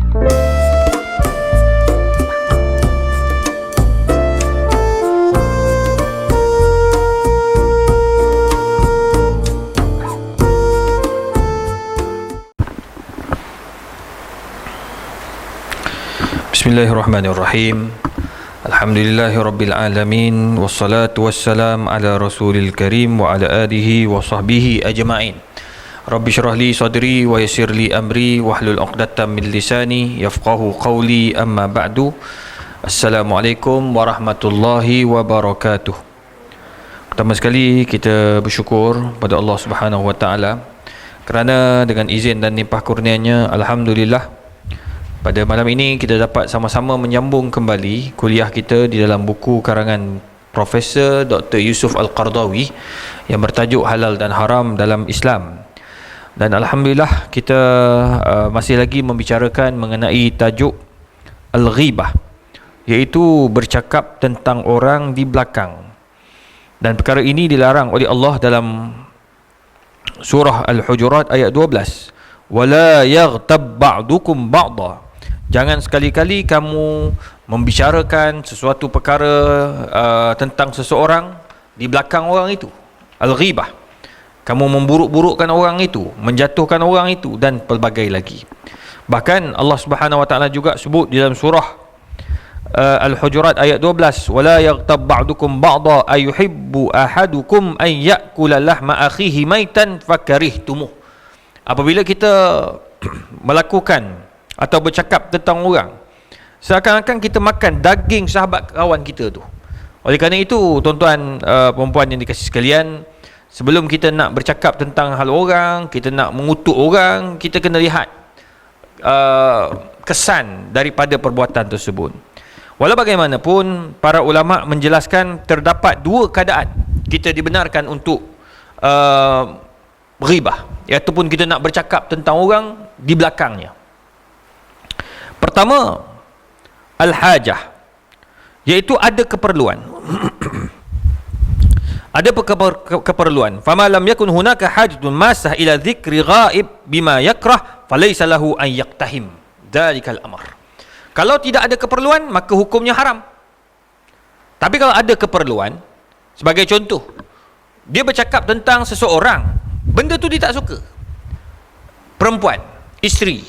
Bismillahirrahmanirrahim. Alhamdulillahirabbil alamin wassalatu wassalam ala rasulil karim wa ala alihi wa sahbihi ajma'in. Rabbi syrah li sadri wa yassir li amri wahlul 'uqdatam min lisani yafqahu qawli, amma ba'du. Assalamualaikum warahmatullahi wabarakatuh. Pertama sekali kita bersyukur pada Allah Subhanahu wa taala kerana dengan izin dan limpah kurnianya, alhamdulillah, pada malam ini kita dapat sama-sama menyambung kembali kuliah kita di dalam buku karangan Profesor Dr. Yusuf Al-Qardawi yang bertajuk Halal dan Haram dalam Islam. Dan alhamdulillah kita masih lagi membicarakan mengenai tajuk Al-Ghibah, iaitu bercakap tentang orang di belakang. Dan perkara ini dilarang oleh Allah dalam surah Al-Hujurat ayat 12. Wala yaghtab ba'dukum ba'da. Jangan sekali-kali kamu membicarakan sesuatu perkara tentang seseorang di belakang orang itu. Al-ghibah. Kamu memburuk-burukkan orang itu, menjatuhkan orang itu, dan pelbagai lagi. Bahkan Allah Subhanahu wa taala juga sebut di dalam surah Al-Hujurat ayat 12, wala yaghtab ba'dukum ba'da ayuhibbu ahadukum an ya'kula lahma akhihi maitan fakarihtumuh. Apabila kita melakukan atau bercakap tentang orang, seakan-akan kita makan daging sahabat kawan kita tu. Oleh kerana itu, tuan-tuan, perempuan yang dikasihi sekalian, sebelum kita nak bercakap tentang hal orang, kita nak mengutuk orang, kita kena lihat kesan daripada perbuatan tersebut. Walau bagaimanapun, para ulama menjelaskan terdapat dua keadaan kita dibenarkan untuk ghibah, ataupun kita nak bercakap tentang orang di belakangnya. Pertama, al-hajah, iaitu ada keperluan. Ada keperluan. Fama lam yakun hunaka hajatun masah ila dhikri ghaib bima yakrah falaysa lahu an yaqtahim dzalikal amr. Kalau tidak ada keperluan, maka hukumnya haram. Tapi kalau ada keperluan, sebagai contoh, dia bercakap tentang seseorang, benda tu dia tak suka. Perempuan, isteri,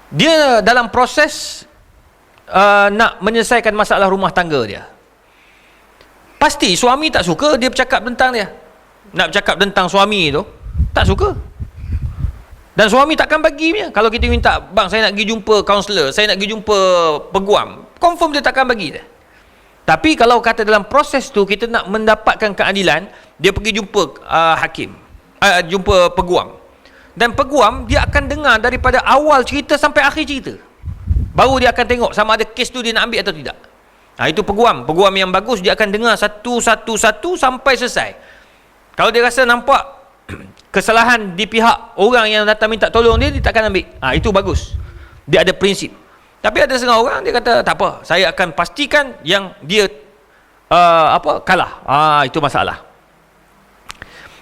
dia dalam proses nak menyelesaikan masalah rumah tangga dia. Pasti suami tak suka dia bercakap tentang dia. Nak bercakap tentang suami tu, tak suka. Dan suami takkan bagi dia. Kalau kita minta, bang saya nak pergi jumpa kaunselor, saya nak pergi jumpa peguam, confirm dia takkan bagi dia. Tapi kalau kata dalam proses tu kita nak mendapatkan keadilan, dia pergi jumpa hakim, jumpa peguam. Dan peguam dia akan dengar daripada awal cerita sampai akhir cerita. Baru dia akan tengok sama ada kes tu dia nak ambil atau tidak. Itu peguam. Peguam yang bagus, dia akan dengar satu sampai selesai. Kalau dia rasa nampak kesalahan di pihak orang yang datang minta tolong dia, dia takkan ambil. Itu bagus. Dia ada prinsip. Tapi ada setengah orang dia kata tak apa, saya akan pastikan yang dia kalah. Itu masalah.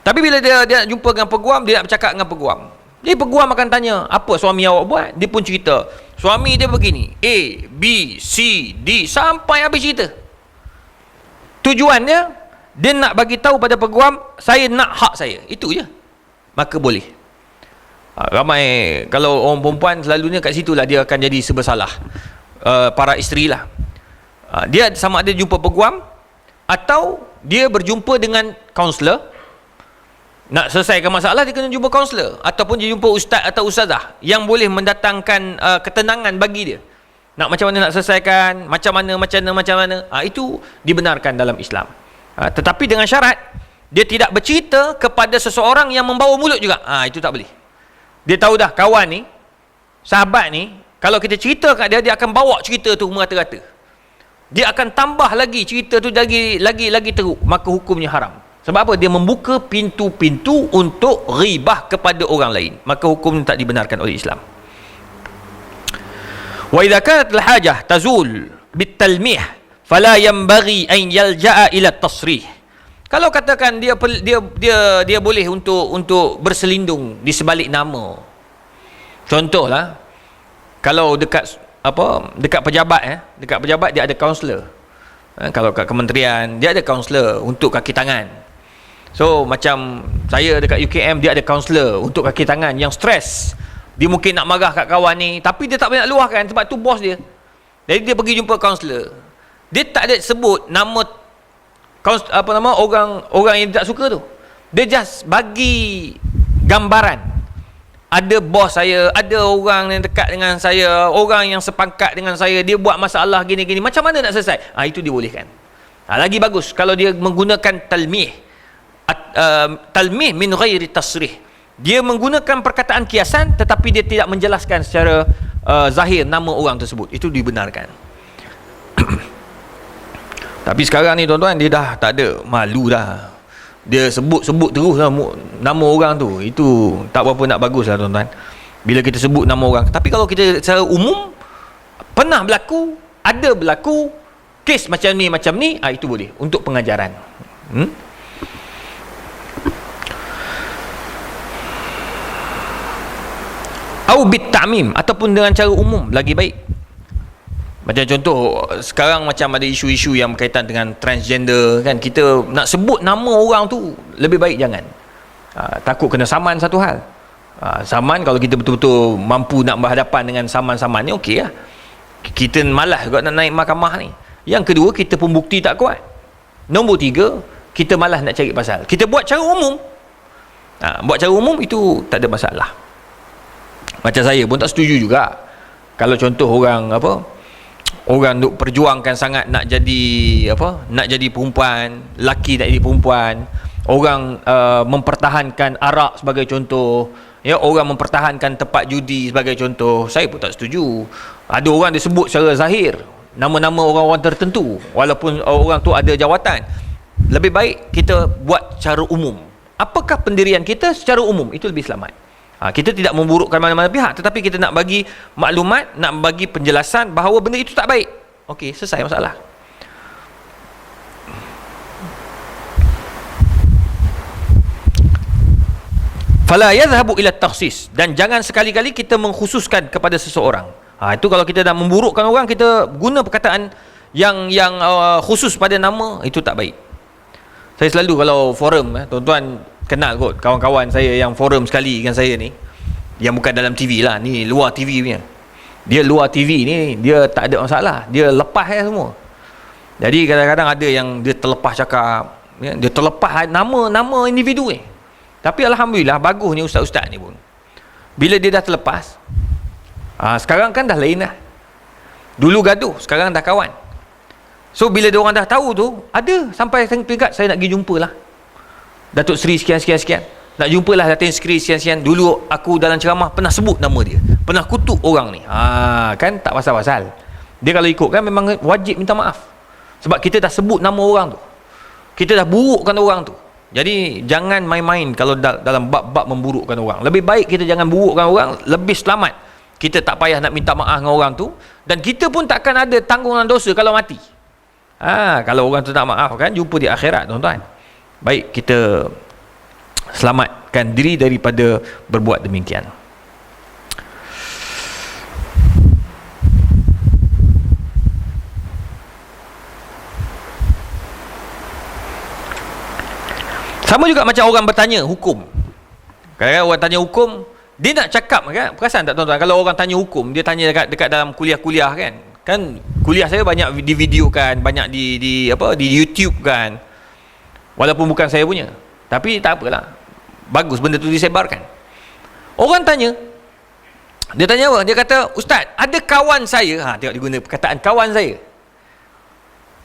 Tapi bila dia jumpa dengan peguam, dia nak bercakap dengan peguam. Jadi peguam akan tanya, apa suami awak buat? Dia pun cerita, suami dia begini, A, B, C, D, sampai habis cerita. Tujuannya, dia nak bagi tahu pada peguam, saya nak hak saya. Itu je. Maka boleh. Ramai, kalau orang perempuan selalunya kat situlah dia akan jadi serba salah. Para isteri lah. Dia sama ada jumpa peguam, atau dia berjumpa dengan kaunselor. Nak selesaikan masalah, dia kena jumpa kaunselor, ataupun dia jumpa ustaz atau ustazah yang boleh mendatangkan ketenangan bagi dia. Nak macam mana nak selesaikan, macam mana. Itu dibenarkan dalam Islam. Tetapi dengan syarat, dia tidak bercerita kepada seseorang yang membawa mulut juga. Itu tak boleh. Dia tahu dah kawan ni, sahabat ni, kalau kita cerita kat dia, dia akan bawa cerita tu merata-rata. Dia akan tambah lagi cerita tu lagi teruk, maka hukumnya haram. Sebab apa? Dia membuka pintu-pintu untuk ghibah kepada orang lain. Maka hukum tak dibenarkan oleh Islam. Wa idza kanat al-hajah tazul bitalmih fala yanbaghi an yalja'a ila tasrih. Kalau katakan dia boleh untuk berselindung di sebalik nama. Contohlah, Kalau dekat pejabat dia ada kaunselor. Kalau kat kementerian dia ada kaunselor untuk kaki tangan. So macam saya dekat UKM, dia ada kaunselor untuk kaki tangan yang stres. Dia mungkin nak marah kat kawan ni, tapi dia tak boleh nak luahkan sebab tu bos dia. Jadi dia pergi jumpa kaunselor. Dia tak ada sebut nama orang yang dia tak suka tu. Dia just bagi gambaran. Ada bos saya, ada orang yang dekat dengan saya, orang yang sepangkat dengan saya, dia buat masalah gini-gini, macam mana nak selesai? Itu dibolehkan. Lagi bagus kalau dia menggunakan talmih min ghairi tasrih. Dia menggunakan perkataan kiasan tetapi dia tidak menjelaskan secara zahir nama orang tersebut. Itu dibenarkan. Tapi sekarang ni tuan-tuan, dia dah tak ada, malu dah. Dia sebut terus lah nama orang tu. Itu tak berapa nak bagus lah tuan-tuan, bila kita sebut nama orang. Tapi kalau kita secara umum, pernah berlaku, ada berlaku kes macam ni, itu boleh untuk pengajaran. Au bit ta'mim, ataupun dengan cara umum lagi baik. Macam contoh sekarang macam ada isu-isu yang berkaitan dengan transgender kan, kita nak sebut nama orang tu lebih baik jangan. Takut kena saman satu hal. Saman, kalau kita betul-betul mampu nak berhadapan dengan saman-saman ni, okey lah. Kita malas juga nak naik mahkamah ni. Yang kedua, kita pun bukti tak kuat. Nombor tiga, kita malas nak cari pasal. Kita buat cara umum. Buat cara umum itu tak ada masalah. Macam saya pun tak setuju juga kalau contoh orang duk perjuangkan sangat nak jadi perempuan, lelaki nak jadi perempuan, orang mempertahankan arak sebagai contoh, ya, orang mempertahankan tempat judi sebagai contoh. Saya pun tak setuju. Ada orang disebut secara zahir nama-nama orang-orang tertentu walaupun orang tu ada jawatan. Lebih baik kita buat secara umum. Apakah pendirian kita secara umum, itu lebih selamat. Kita tidak memburukkan mana-mana pihak, tetapi kita nak bagi maklumat, nak bagi penjelasan bahawa benda itu tak baik. Okey, selesai masalah. Fala yadhhabu ila takhsis, dan jangan sekali-kali kita mengkhususkan kepada seseorang. Itu kalau kita dah memburukkan orang, kita guna perkataan yang khusus pada nama, itu tak baik. Saya selalu kalau forum, tuan-tuan kenal kot kawan-kawan saya yang forum sekali dengan saya ni, yang bukan dalam TV lah, ni luar TV punya. Dia luar TV ni, dia tak ada masalah, dia lepas semua. Jadi kadang-kadang ada yang dia terlepas cakap, ya, dia terlepas nama individu ni. Tapi alhamdulillah bagus ni ustaz-ustaz ni pun, bila dia dah terlepas, sekarang kan dah lain dah. Dulu gaduh, sekarang dah kawan. So bila dia orang dah tahu tu, ada sampai peringkat saya nak pergi jumpa lah Datuk Seri sekian-sekian. Nak jumpalah Datin Seri sekian-sekian. Dulu aku dalam ceramah pernah sebut nama dia, pernah kutuk orang ni. Kan tak pasal-pasal. Dia kalau ikut kan memang wajib minta maaf. Sebab kita dah sebut nama orang tu, kita dah burukkan orang tu. Jadi jangan main-main kalau dalam bab-bab memburukkan orang. Lebih baik kita jangan burukkan orang, lebih selamat. Kita tak payah nak minta maaf dengan orang tu, dan kita pun takkan ada tanggungan dosa kalau mati. Kalau orang tu tak maaf kan, jumpa di akhirat tuan-tuan. Baik kita selamatkan diri daripada berbuat demikian. Sama juga macam orang bertanya hukum. Kadang-kadang orang tanya hukum, dia nak cakap kan, perasan tak tuan-tuan, kalau orang tanya hukum, dia tanya dekat dalam kuliah-kuliah kan kuliah saya banyak divideokan, banyak di YouTube kan. Walaupun bukan saya punya, tapi tak apalah, bagus benda tu disebarkan. Orang tanya, dia tanya apa? Dia kata, "Ustaz, ada kawan saya." Tengok dia guna perkataan kawan saya.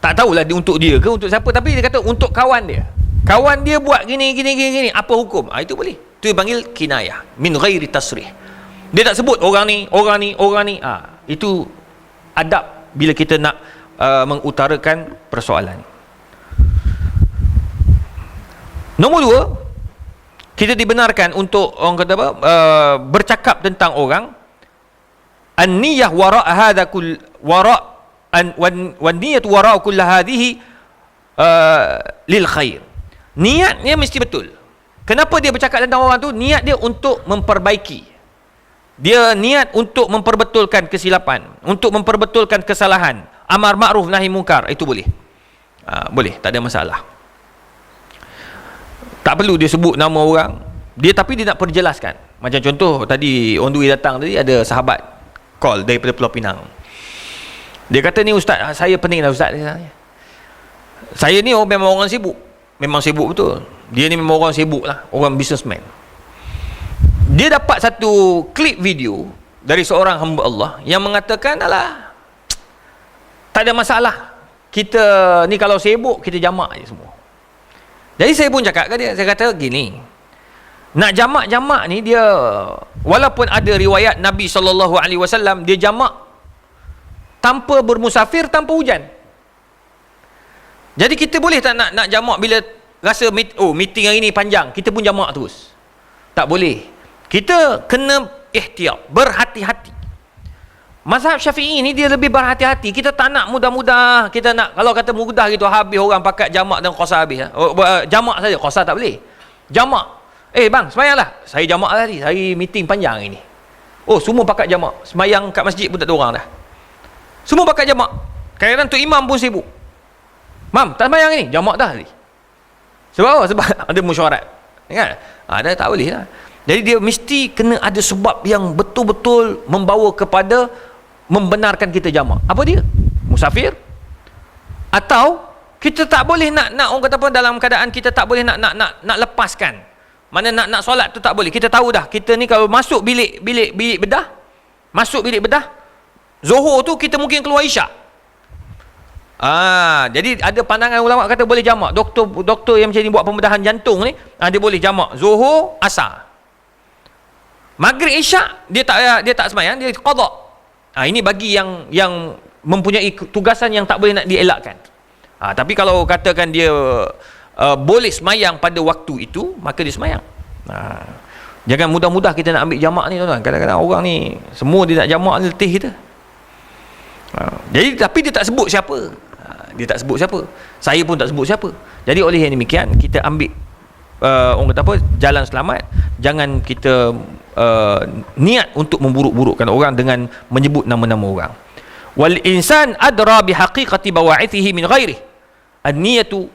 Tak tahulah dia untuk dia ke untuk siapa, tapi dia kata untuk kawan dia. Kawan dia buat gini, apa hukum? Itu boleh. Itu dipanggil kinayah min ghairi tasrih. Dia tak sebut orang ni. Itu adab bila kita nak mengutarakan persoalan. Nombor dua, kita dibenarkan untuk orang kata apa, bercakap tentang orang. An-niyah wara' hadha kull wara' wan niyatu wara' kull hadhihi lil khair. Niatnya mesti betul. Kenapa dia bercakap tentang orang tu? Niat dia untuk memperbaiki. dia niat untuk memperbetulkan kesilapan, untuk memperbetulkan kesalahan, amar ma'ruf nahi mungkar, itu boleh. Boleh, tak ada masalah. Tak perlu dia sebut nama orang. Tapi dia nak perjelaskan. Macam contoh tadi on the way datang tadi, ada sahabat call daripada Pulau Pinang. Dia kata, ni ustaz, saya pening lah ustaz. Saya ni memang orang sibuk. Memang sibuk betul. Dia ni memang orang sibuk lah, orang businessman. Dia dapat satu klip video dari seorang hamba Allah yang mengatakan, alah, tak ada masalah, kita ni kalau sibuk, kita jamak je semua. Jadi saya pun cakap ke dia, saya kata gini, nak jamak-jamak ni dia, walaupun ada riwayat Nabi SAW, dia jamak tanpa bermusafir, tanpa hujan. Jadi kita boleh tak nak jamak bila rasa meeting hari ni panjang, kita pun jamak terus? Tak boleh. Kita kena ihtiyat, berhati-hati. Mazhab Syafi'i ni dia lebih berhati-hati. Kita tak nak mudah-mudah. Kita nak, kalau kata mudah gitu, habis orang pakat jamak dan qasar habis. Jamak saja, qasar tak boleh. Jamak. Bang, semayanglah. Saya jamak tadi, saya meeting panjang hari ni. Semua pakat jamak. Semayang kat masjid pun tak ada orang dah. Semua pakat jamak. Kadang-kadang tu imam pun sibuk. Mam, tak semayang ni? Jamak dah tadi. Sebab apa? Sebab ada mesyuarat. Kan? Dah tak boleh lah. Jadi dia mesti kena ada sebab yang betul-betul membawa kepada membenarkan kita jamak. Apa dia? Musafir? Atau kita tak boleh nak orang kata apa, dalam keadaan kita tak boleh nak lepaskan. Mana nak solat tu tak boleh. Kita tahu dah, kita ni kalau masuk bilik bedah, Zuhur tu kita mungkin keluar Isyak. Jadi ada pandangan ulama kata boleh jamak. Doktor yang macam ni buat pembedahan jantung ni, dia boleh jamak Zuhur, Asar. Maghrib, Isyak dia tak sembahyang, dia qada. Ini bagi yang mempunyai tugasan yang tak boleh nak dielakkan. Tapi kalau katakan dia boleh sembahyang pada waktu itu, maka dia sembahyang. Jangan mudah-mudah kita nak ambil jamak ni, tuan-tuan. Kadang-kadang orang ni semua dia nak jamak ni, letih kita. Jadi tapi dia tak sebut siapa. Saya pun tak sebut siapa. Jadi oleh yang demikian, kita ambil orang kata apa, jalan selamat. Jangan kita niat untuk memburuk-burukkan orang dengan menyebut nama-nama orang. Wal insan adra bi haqiqati bawa'ithihi min ghairihi. An-niyatu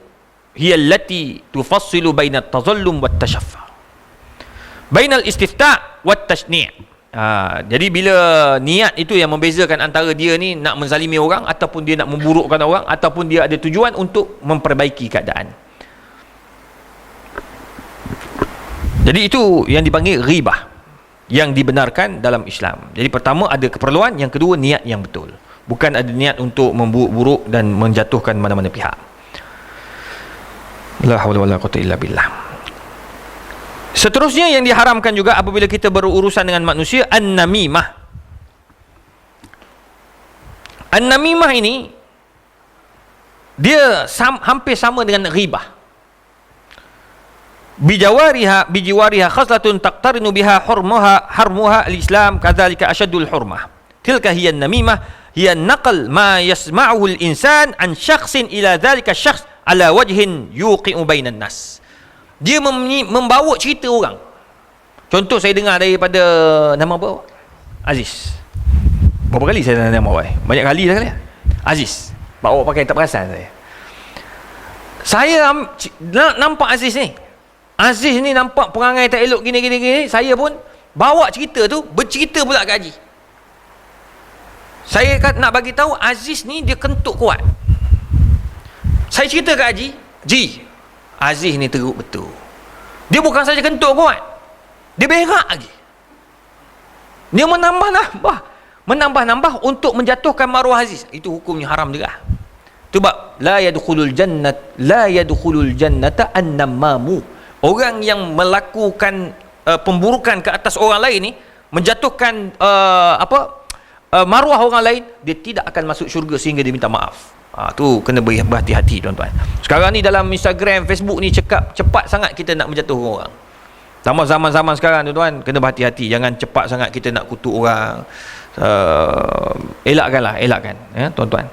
hiya allati tufassilu baina at-tazallum wat tashaffa, baina al-istifta' wat tashni'. Jadi bila niat itu yang membezakan antara dia ni nak menzalimi orang, ataupun dia nak memburukkan orang, ataupun dia ada tujuan untuk memperbaiki keadaan. Jadi itu yang dipanggil ghibah, yang dibenarkan dalam Islam. Jadi pertama ada keperluan, yang kedua niat yang betul. Bukan ada niat untuk memburuk-buruk dan menjatuhkan mana-mana pihak. La haula wala quwwata illa billah. Seterusnya yang diharamkan juga apabila kita berurusan dengan manusia, an-namimah. An-namimah ini dia hampir sama dengan ghibah. Bijiwariha khaslatun taqtarinu biha harmuha al-Islam kadzalika ashaddul hurmah. Tilka hiya an-namimah, hiya naql ma yasma'uhu al-insan an syakhsin ila dzalika syakhs ala wajhin yuqi'u bainan nas. Dia membawa cerita orang. Contoh saya dengar daripada nama apa? Aziz. Berapa kali saya nama awak? Banyak kali dah kali. Aziz. Bawa pakai tak perasan saya. Saya nampak Aziz ni. Aziz ni nampak perangai tak elok gini. Saya pun bawa cerita tu, bercerita pula kat Haji. Saya nak bagi tahu Aziz ni dia kentut kuat. Saya cerita kat Haji, Aziz ni teruk betul. Dia bukan saja kentut kuat, dia berak lagi. Dia menambah untuk menjatuhkan maruah Aziz. Itu hukumnya haram juga. Sebab la yadkhulul jannata an-namamu. Orang yang melakukan pemburukan ke atas orang lain ni, menjatuhkan maruah orang lain, dia tidak akan masuk syurga sehingga dia minta maaf. Tu kena berhati-hati, tuan-tuan. Sekarang ni dalam Instagram, Facebook ni cepat sangat kita nak menjatuhkan orang. Tambah zaman-zaman sekarang, tuan-tuan, kena berhati-hati. Jangan cepat sangat kita nak kutuk orang. Elakkan, ya, tuan-tuan.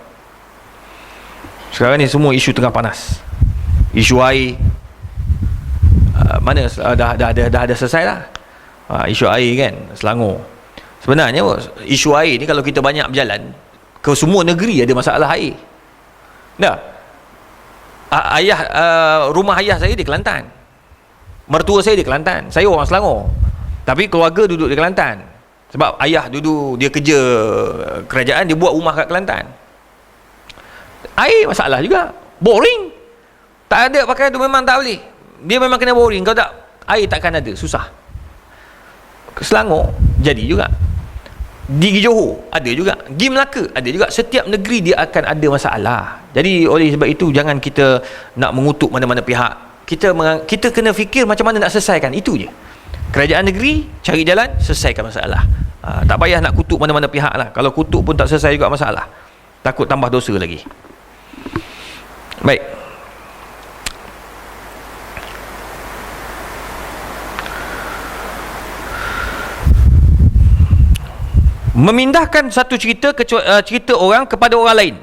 Sekarang ni semua isu tengah panas. Isu air, mana dah ada selesai lah. Isu air kan, Selangor. Sebenarnya isu air ni kalau kita banyak berjalan ke semua negeri ada masalah air. Dah. Rumah ayah saya di Kelantan. Mertua saya di Kelantan. Saya orang Selangor. Tapi keluarga duduk di Kelantan. Sebab ayah dulu dia kerja kerajaan, dia buat rumah kat Kelantan. Air masalah juga. Boring. Tak ada pakai tu memang tak boleh. Dia memang kena boring. Kalau tak, air takkan ada. Susah. Ke Selangor jadi juga. Di Johor ada juga, di Melaka ada juga. Setiap negeri dia akan ada masalah. Jadi oleh sebab itu jangan kita nak mengutuk mana-mana pihak. Kita kena fikir macam mana nak selesaikan. Itu je. Kerajaan negeri cari jalan selesaikan masalah. Tak payah nak kutuk mana-mana pihak lah. Kalau kutuk pun tak selesai juga masalah. Takut tambah dosa lagi. Baik. Memindahkan satu cerita cerita orang kepada orang lain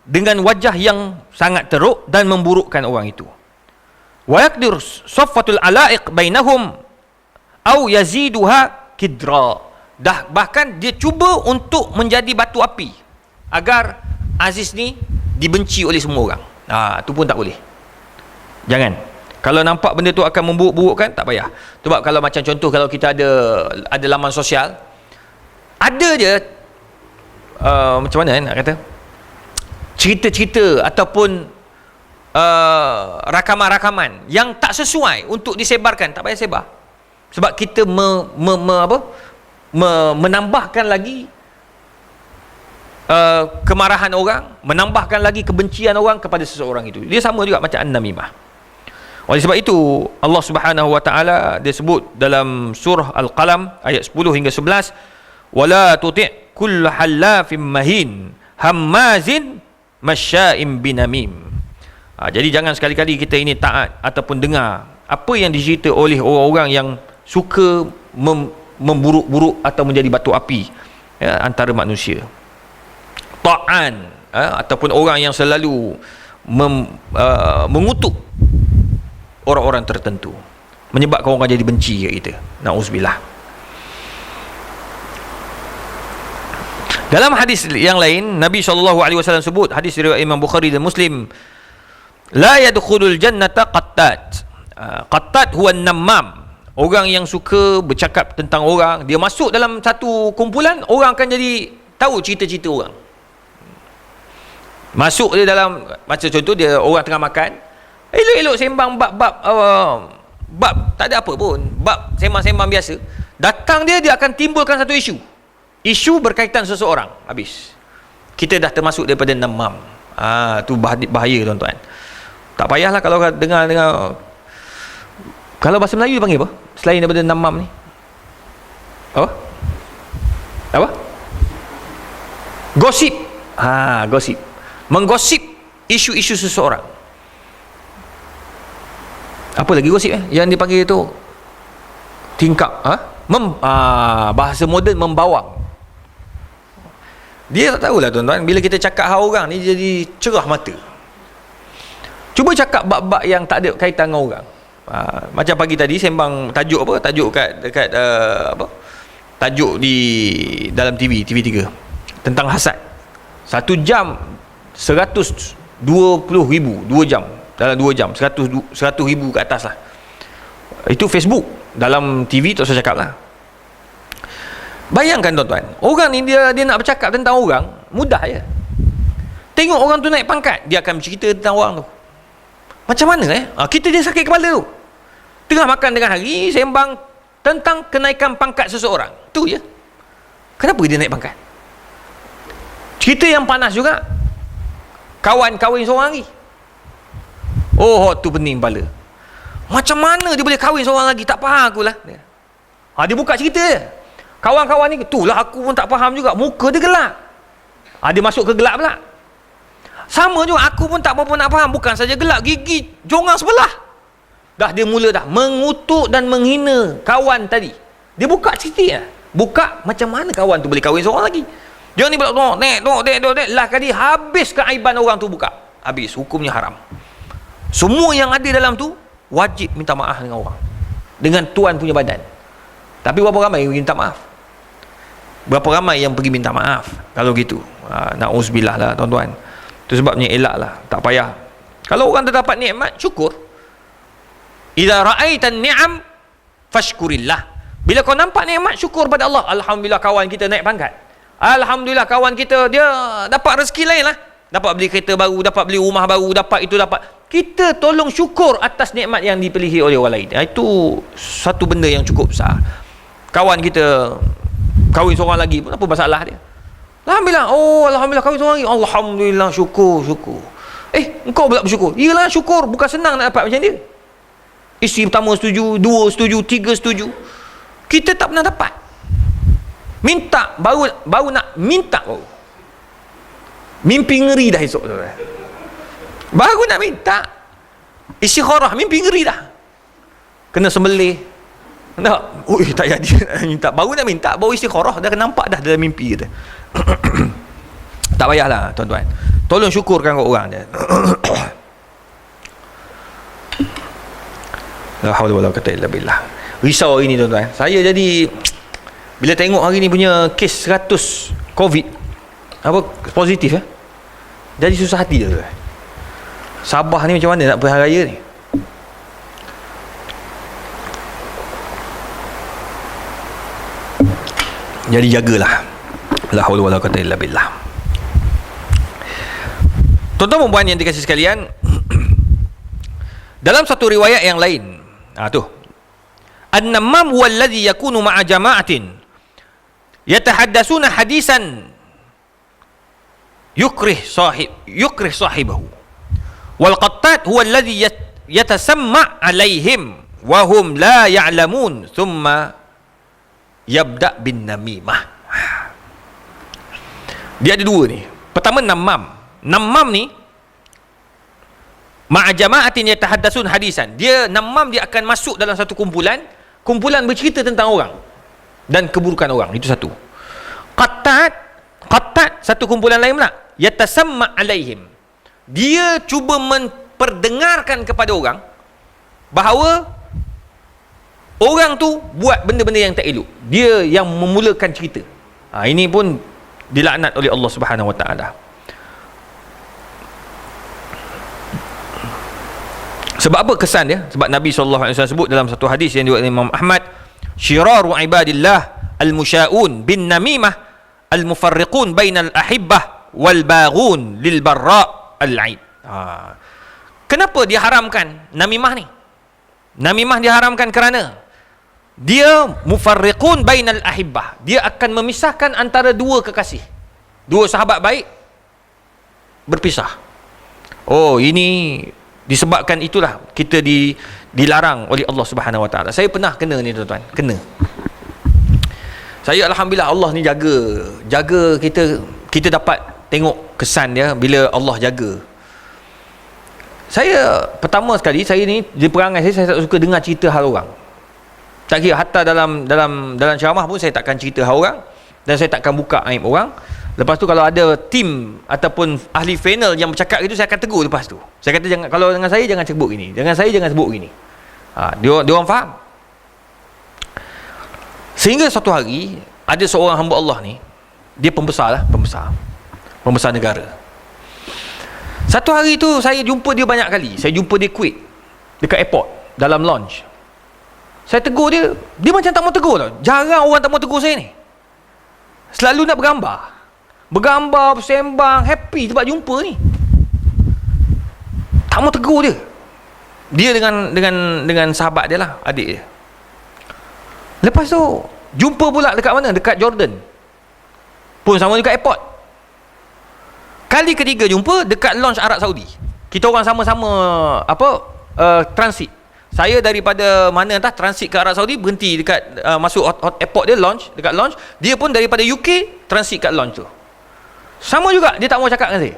dengan wajah yang sangat teruk dan memburukkan orang itu. Wa yaqdir saffatul alaiq bainahum au yaziduha kidra. Bahkan dia cuba untuk menjadi batu api agar Aziz ni dibenci oleh semua orang. Itu pun tak boleh. Jangan. Kalau nampak benda tu akan memburuk-burukkan, tak payah. Sebab kalau macam contoh, kalau kita ada laman sosial, ada je macam mana nak kata, cerita-cerita ataupun rakaman-rakaman yang tak sesuai untuk disebarkan, tak payah sebar. Sebab kita menambahkan lagi kemarahan orang, menambahkan lagi kebencian orang kepada seseorang itu. Dia sama juga macam an-namimah. Oleh sebab itu Allah Subhanahu wa taala dia sebut dalam surah Al-Qalam ayat 10 hingga 11, wala tuti' kull halafim mahin hammazin masya'im binamim. Jadi jangan sekali-kali kita ini taat ataupun dengar apa yang dicerita oleh orang-orang yang suka memburuk-buruk atau menjadi batu api antara manusia. Ta'an ataupun orang yang selalu mengutuk orang-orang tertentu, menyebabkan orang jadi benci kat kita. Na'udzubillah. Dalam hadis yang lain, Nabi SAW sebut, hadis riwayat Imam Bukhari dan Muslim, la yadkhulul jannata qattat. Qattat huwa an-nammam. Orang yang suka bercakap tentang orang, dia masuk dalam satu kumpulan, orang akan jadi tahu cerita-cerita orang. Masuk dia dalam, macam contoh dia orang tengah makan, elok-elok sembang bab tak ada apa pun, bab sembang-sembang biasa. Datang dia akan timbulkan satu isu berkaitan seseorang. Habis kita dah termasuk daripada namam. Tu bahaya tuan-tuan. Tak payahlah kalau dengar. Kalau bahasa Melayu panggil apa selain daripada namam ni? Apa? Gosip. Gosip. Menggosip isu-isu seseorang. Apa lagi gosip yang dipanggil tu? Tingkap. Bahasa moden membawang. Dia tak tahulah tuan-tuan, bila kita cakap hal orang ni jadi cerah mata. Cuba cakap bab-bab yang tak ada kaitan dengan orang. Macam pagi tadi sembang tajuk dekat tajuk di dalam TV3 tentang hasad. 1 jam 120,000, 2 jam. Dalam 2 jam 100,000 ke atas lah. Itu Facebook. Dalam TV tak usah cakap lah. Bayangkan tuan-tuan, orang ni dia nak bercakap tentang orang, mudah je. Tengok orang tu naik pangkat, dia akan bercerita tentang orang tu. Macam mana kita dia sakit kepala tu. Tengah makan tengah hari, sembang tentang kenaikan pangkat seseorang. Tu je. Kenapa dia naik pangkat? Cerita yang panas juga, kawan kahwin seorang lagi. Tu pening kepala. Macam mana dia boleh kahwin seorang lagi? Tak faham akulah. Dia buka cerita je. Kawan-kawan ni, itulah aku pun tak faham juga. Muka dia gelap. Dia masuk ke gelap pula. Sama juga, aku pun tak apa-apa nak faham. Bukan saja gelap, gigi jongang sebelah. Dah dia mula dah mengutuk dan menghina kawan tadi. Dia buka cerita ya. Buka macam mana kawan tu boleh kahwin seorang lagi. Dia ni pula tengok. Lah kali habis keaiban orang tu buka. Habis, hukumnya haram. Semua yang ada dalam tu wajib minta maaf dengan orang. Dengan tuan punya badan. Tapi berapa ramai yang minta maaf? Berapa ramai yang pergi minta maaf kalau gitu? Na'udzubillah lah tuan-tuan. Itu sebabnya elaklah, tak payah. Kalau orang terdapat nikmat, syukur. Idza ra'aitan ni'am fashkurillah. Bila kau nampak nikmat, syukur pada Allah. Alhamdulillah kawan kita naik pangkat. Alhamdulillah kawan kita dia dapat rezeki lain lah. Dapat beli kereta baru, dapat beli rumah baru, dapat itu, dapat. Kita tolong syukur atas nikmat yang dipilihi oleh orang lain. Itu satu benda yang cukup besar. Kawan kita kahwin seorang lagi pun apa masalah dia? Alhamdulillah. Oh, alhamdulillah kahwin seorang lagi. Alhamdulillah, syukur. Engkau pula bersyukur. Iyalah syukur, bukan senang nak dapat macam dia. Isteri pertama setuju, dua setuju, tiga setuju. Kita tak pernah dapat. Minta baru nak minta baru. Mimpi ngeri dah esok tu. Baru nak minta. Istikharah, mimpi ngeri dah. Kena sembelih. Tak, tak jadi nak minta. Baru nak minta, baru istikharah dah nampak dah dalam mimpi kita. Tak payahlah tuan-tuan. Tolong syukurkan kat orang dia. La haula wala quwwata illa billah. Risau hari ni tuan-tuan. Saya jadi bila tengok hari ni punya kes 100 COVID positif jadi susah hati tuan-tuan. Sabah ni macam mana nak pergi hari raya ni? Jadi jagalah. La haula wala quwwata illa billah. Tuan-tuan dan puan yang dikasihi sekalian, dalam satu riwayat yang lain, an-namam huwa alladhi yakunu ma'a jama'atin yatahaddatsuna hadisan yukrih sahibahu wal qattat huwa alladhi yatasamma' alaihim wa hum la ya'lamun thumma yabda' bin namimah. Dia ada dua ni. Pertama namam ni ma'a jama'atin yatahaddatsun hadisan. Namam dia akan masuk dalam satu kumpulan bercerita tentang orang dan keburukan orang. Itu satu. Qattat satu kumpulan lain pula, yatasamma alaihim. Dia cuba memperdengarkan kepada orang bahawa orang tu buat benda-benda yang tak elok. Dia yang memulakan cerita. Ini pun dilaknat oleh Allah Subhanahu Wa Taala. Sebab apa kesan dia? Sebab Nabi SAW sebut dalam satu hadis yang diriwayatkan Imam Ahmad, syiraru ibadillah al-musya'un bin namimah al-mufarriqun bainal ahibbah wal baghun lil barra' al-aid. Kenapa diharamkan namimah ni? Namimah diharamkan kerana dia mufarriqun bainal ahibbah. Dia akan memisahkan antara dua kekasih. Dua sahabat baik berpisah. Ini disebabkan itulah kita dilarang oleh Allah Subhanahu Wa Taala. Saya pernah kena ni tuan-tuan, saya alhamdulillah Allah ni jaga kita dapat tengok kesan dia bila Allah jaga. Saya pertama sekali saya ni di perangai saya tak suka dengar cerita hal orang. Tak kira hatta dalam ceramah pun saya takkan cerita hal orang dan saya takkan buka aib orang. Lepas tu kalau ada tim ataupun ahli panel yang bercakap itu, saya akan tegur lepas tu. Saya kata jangan, kalau dengan saya jangan sebut gini, dengan saya jangan sebut gini. Dia orang faham. Sehingga suatu hari ada seorang hamba Allah ni, dia pembesar negara. Satu hari tu saya jumpa dia banyak kali. Saya jumpa dia quit dekat airport dalam lounge. Saya tegur dia macam tak mau tegur tau. Jarang orang tak mau tegur saya ni. Selalu nak bergambar, bersembang, happy sebab jumpa ni. Tak mau tegur dia. Dia dengan sahabat dia lah, adik dia. Lepas tu jumpa pula dekat mana? Dekat Jordan. Pun sama dekat airport. Kali ketiga jumpa dekat launch Arab Saudi. Kita orang sama-sama transit. Saya daripada mana entah transit ke Arab Saudi, berhenti dekat masuk airport dia, dekat launch. Dia pun daripada UK transit kat launch tu. Sama juga, dia tak mau cakap dengan saya.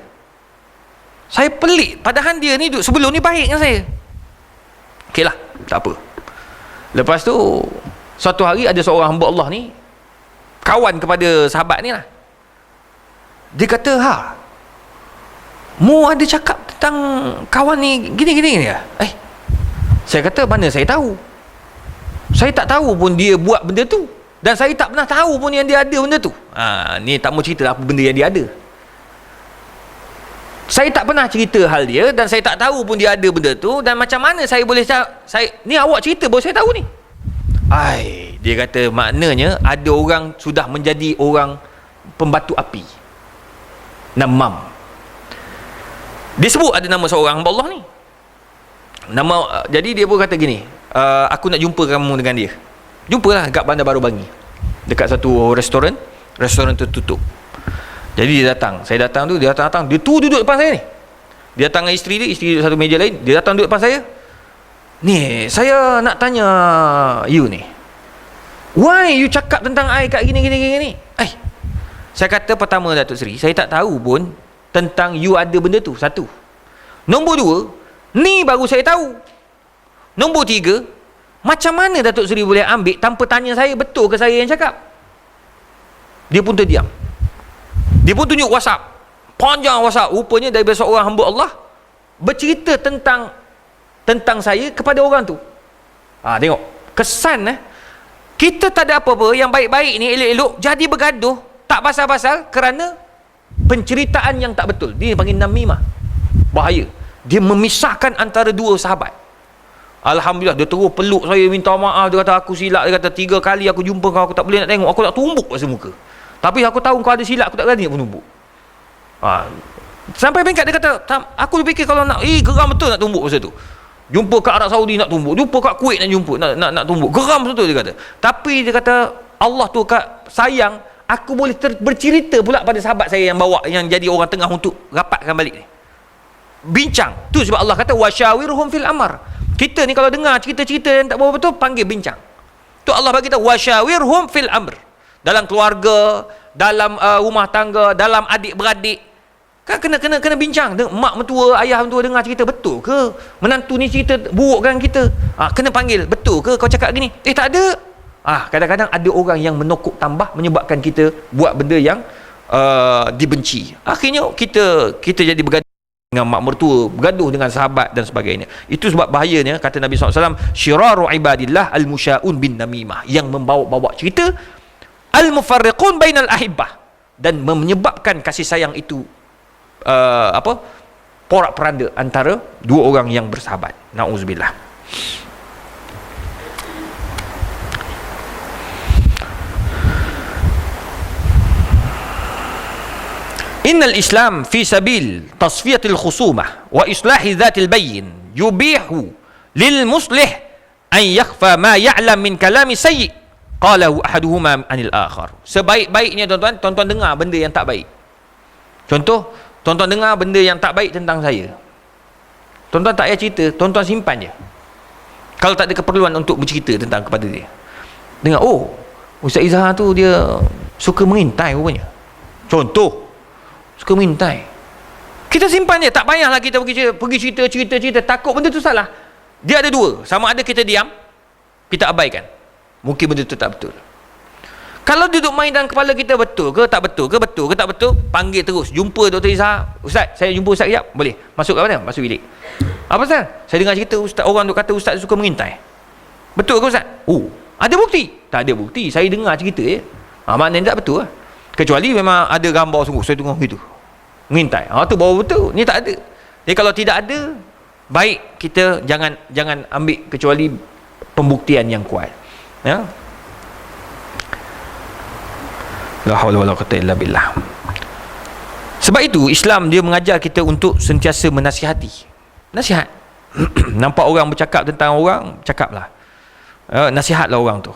Saya pelik, padahal dia ni sebelum ni baik dengan saya. Okey lah, tak apa. Lepas tu suatu hari ada seorang hamba Allah ni, kawan kepada sahabat ni lah. Dia kata, mu ada cakap tentang kawan ni gini-gini ya? Saya kata, mana saya tahu? Saya tak tahu pun dia buat benda tu. Dan saya tak pernah tahu pun yang dia ada benda tu. Ni tak mau cerita apa benda yang dia ada. Saya tak pernah cerita hal dia dan saya tak tahu pun dia ada benda tu, dan macam mana saya boleh ni awak cerita baru saya tahu ni. Dia kata maknanya ada orang sudah menjadi orang pembatu api. Namam. Dia sebut ada nama seorang hamba Allah ni. Jadi dia pun kata gini, aku nak jumpa kamu dengan dia. Jumpalah kat Bandar Baru Bangi. Dekat satu restoran tu tutup. Jadi dia datang. Saya datang tu, dia datang. Dia tu duduk depan saya ni. Dia datang dengan isteri duduk satu meja lain. Dia datang duduk depan saya. Ni, saya nak tanya you ni. Why you cakap tentang I kat gini? Saya kata pertama Datuk Seri, saya tak tahu pun tentang you ada benda tu. Satu. Nombor dua, ni baru saya tahu. Nombor tiga, macam mana Datuk Seri boleh ambil tanpa tanya saya betul ke saya yang cakap? Dia pun terdiam. Dia pun tunjuk WhatsApp, panjang WhatsApp, rupanya daripada seorang hamba Allah bercerita tentang saya kepada orang tu. Tengok kesan kita tak ada apa-apa, yang baik-baik ni elok-elok jadi bergaduh tak pasal-pasal kerana penceritaan yang tak betul. Dia panggil namimah. Bahaya. Dia memisahkan antara dua sahabat. Alhamdulillah, dia terus peluk saya, minta maaf. Dia kata aku silap. Dia kata 3 kali aku jumpa kau, aku tak boleh nak tengok, aku tak tumbuk pasal muka. Tapi aku tahu kau ada silap, aku tak berani nak tumbuk. Sampai peringkat dia kata, aku fikir kalau nak, geram betul nak tumbuk pasal tu. Jumpa kat Arab Saudi nak tumbuk, jumpa kat Kuwait nak jumpa, nak tumbuk. Geram betul dia kata. Tapi dia kata Allah tu sayang, aku boleh bercerita pula pada sahabat saya yang jadi orang tengah untuk rapatkan balik ni. Bincang. Tu sebab Allah kata wasyawirhum fil amr. Kita ni kalau dengar cerita-cerita yang tak betul, panggil bincang. Tu Allah bagi tahu wasyawirhum fil amr. Dalam keluarga, dalam rumah tangga, dalam adik-beradik, kan kena bincang. Mak mentua, ayah mentua dengar cerita, betul ke menantu ni cerita buruk kan kita? Kena panggil, betul ke kau cakap gini? Tak ada. Kadang-kadang ada orang yang menokok tambah, menyebabkan kita buat benda yang dibenci. Akhirnya kita jadi bergaduh dengan mak mertua, bergaduh dengan sahabat dan sebagainya. Itu sebab bahayanya, kata Nabi SAW, syiraru ibadillah al-musya'un bin namimah, yang membawa-bawa cerita, al-mufarriqun bainal ahibbah, dan menyebabkan kasih sayang itu porak-peranda antara dua orang yang bersahabat. Na'udzubillah. Innal Islam fi sabil tasfiyatil khusumah wa islahi dhatil bayyin yubihu lil muslih an yakhfa ma ya'lam min kalami sayyi qalahu ahaduhuma anil akhar. Sebaik-baiknya tuan-tuan dengar benda yang tak baik. Contoh, tuan-tuan dengar benda yang tak baik tentang saya. Tuan-tuan tak payah cerita, tuan-tuan simpan je. Kalau tak ada keperluan untuk bercerita tentang kepada dia. Dengar, Ustaz Izhar tu dia suka mengintai rupanya. Contoh, suka mengintai. Kita simpan je, tak payahlah kita pergi cerita, takut benda tu salah. Dia ada dua, sama ada kita diam, kita abaikan. Mungkin benda tu tak betul. Kalau duduk main dalam kepala kita, betul ke tak betul ke, betul ke tak betul, panggil terus. Jumpa Dr. Izhar, Ustaz, saya jumpa Ustaz kejap, boleh? Masuk kat mana? Masuk bilik. Apa Ustaz? Saya dengar cerita Ustaz, orang tu kata Ustaz suka mengintai. Betul ke Ustaz? Ada bukti? Tak ada bukti, saya dengar cerita je. Maknanya tak betul lah. Kecuali memang ada gambar sungguh, saya tengok gitu, mengintai. Tu baru betul. Ni tak ada. Jadi kalau tidak ada, baik kita jangan ambil kecuali pembuktian yang kuat. Ya. La haula wala quwwata illa billah. Sebab itu Islam dia mengajar kita untuk sentiasa menasihati. Nasihat. Nampak orang bercakap tentang orang, cakaplah. Nasihatlah orang tu.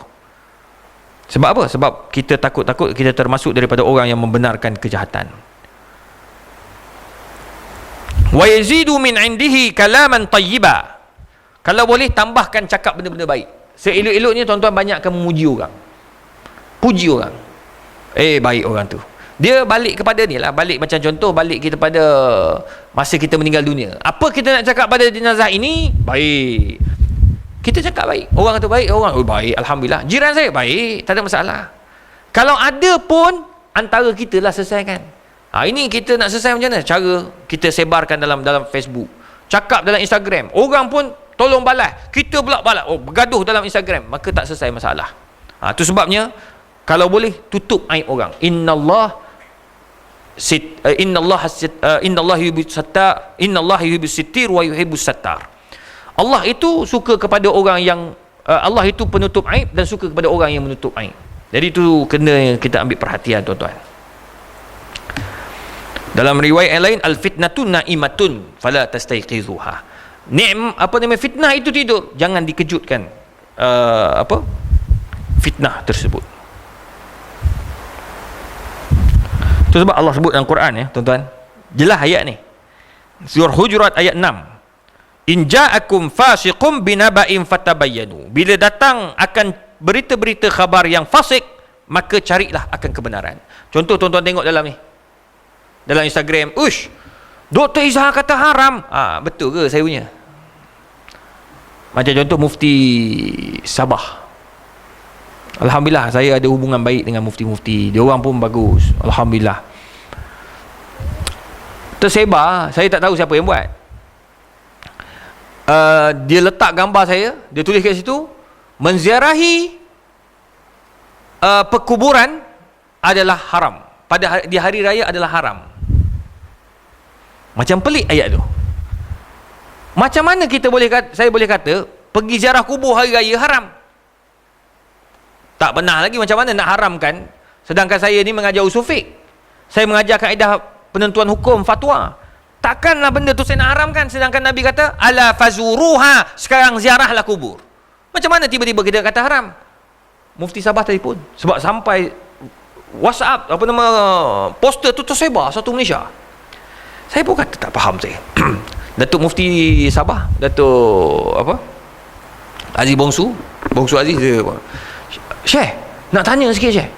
Sebab apa? Sebab kita takut-takut kita termasuk daripada orang yang membenarkan kejahatan. Wa yazidu min indihi kalaman tayyiba. Kalau boleh tambahkan cakap benda-benda baik. Seelok-eloknya tuan-tuan banyakkan memuji orang. Puji orang. Baik orang tu. Dia balik kepada ni lah, balik macam contoh, balik kita pada masa kita meninggal dunia. Apa kita nak cakap pada jenazah ini? Baik. Kita cakap baik. Orang kata baik, orang baik, alhamdulillah. Jiran saya baik, tak ada masalah. Kalau ada pun antara kita lah selesaikan. Ini kita nak selesai macam mana? Cara kita sebarkan dalam Facebook. Cakap dalam Instagram. Orang pun tolong balas. Kita pula balas. Bergaduh dalam Instagram. Maka tak selesai masalah. Itu sebabnya Kalau boleh tutup aib orang. Innallaha yuhibbus sittir wa yuhibbus sattar. Allah itu suka kepada orang yang Allah itu penutup aib dan suka kepada orang yang menutup aib. Jadi itu kena kita ambil perhatian, tuan-tuan. Dalam riwayat yang lain, al-fitnatu na'imatun fala tastayqizuha. Fitnah itu tidur, jangan dikejutkan fitnah tersebut. Itu sebab Allah sebut dalam Quran, ya tuan-tuan. Jelas ayat ni. Surah Hujurat ayat 6. In ja'akum fasiqum binaba'in fatabayyanu. Bila datang akan berita-berita khabar yang fasik, maka carilah akan kebenaran. Contoh tuan-tuan tengok dalam ni, dalam Instagram, Dr. Izhar kata haram. Betul ke saya punya? Macam contoh Mufti Sabah. Alhamdulillah saya ada hubungan baik dengan mufti-mufti. Dia orang pun bagus, alhamdulillah. Tersebar, saya tak tahu siapa yang buat. Dia letak gambar saya, dia tulis kat situ, menziarahi perkuburan adalah haram. Di hari raya adalah haram. Macam pelik ayat tu. Macam mana saya boleh kata pergi ziarah kubur hari raya haram? Tak pernah lagi macam mana nak haramkan, sedangkan saya ni mengajar usul fiqh. Saya mengajar kaedah penentuan hukum, fatwa. Takkanlah benda tu saya nak haramkan, sedangkan Nabi kata ala fazuruha, sekarang ziarahlah kubur. Macam mana tiba-tiba kita kata haram? Mufti Sabah telefon, sebab sampai WhatsApp poster tu tersebar satu Malaysia. Saya pun kata tak faham saya. Datuk Mufti Sabah, Datuk Aziz Bongsu Aziz, dia, Syekh, nak tanya sikit Syekh,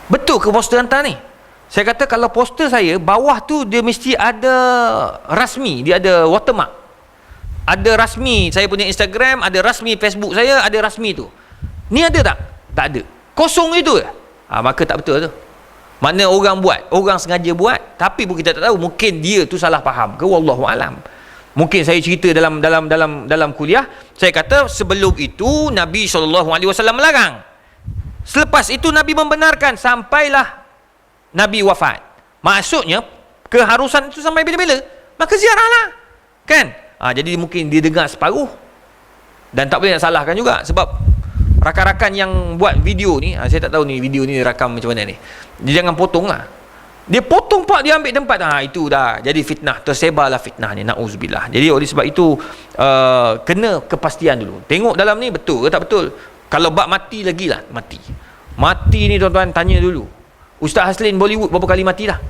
betul ke poster hantar ni? Saya kata kalau poster saya, bawah tu dia mesti ada rasmi, dia ada watermark, ada rasmi saya punya Instagram, ada rasmi Facebook saya, ada rasmi tu. Ni ada tak? Tak ada, kosong itu. Maka tak betul tu. Mana orang buat, orang sengaja buat, tapi pun kita tak tahu, mungkin dia tu salah faham ke, wallahu alam. Mungkin saya cerita dalam kuliah, saya kata sebelum itu Nabi SAW melarang. Selepas itu Nabi membenarkan sampailah Nabi wafat. Maksudnya keharusan itu sampai bila-bila, maka ziarahlah, kan? Jadi mungkin dia dengar separuh, dan tak boleh nak salahkan juga, sebab rakan-rakan yang buat video ni, saya tak tahu ni video ni rakam macam mana ni. Dia jangan potong lah. Dia potong pak, dia ambil tempat. Itu dah jadi fitnah, tersebarlah fitnah ni, na'udzubillah. Jadi oleh sebab itu kena kepastian dulu. Tengok dalam ni betul ke tak betul. Kalau bab mati lagi lah, mati ni tuan-tuan tanya dulu. Ustaz Haslin Bollywood berapa kali mati dah?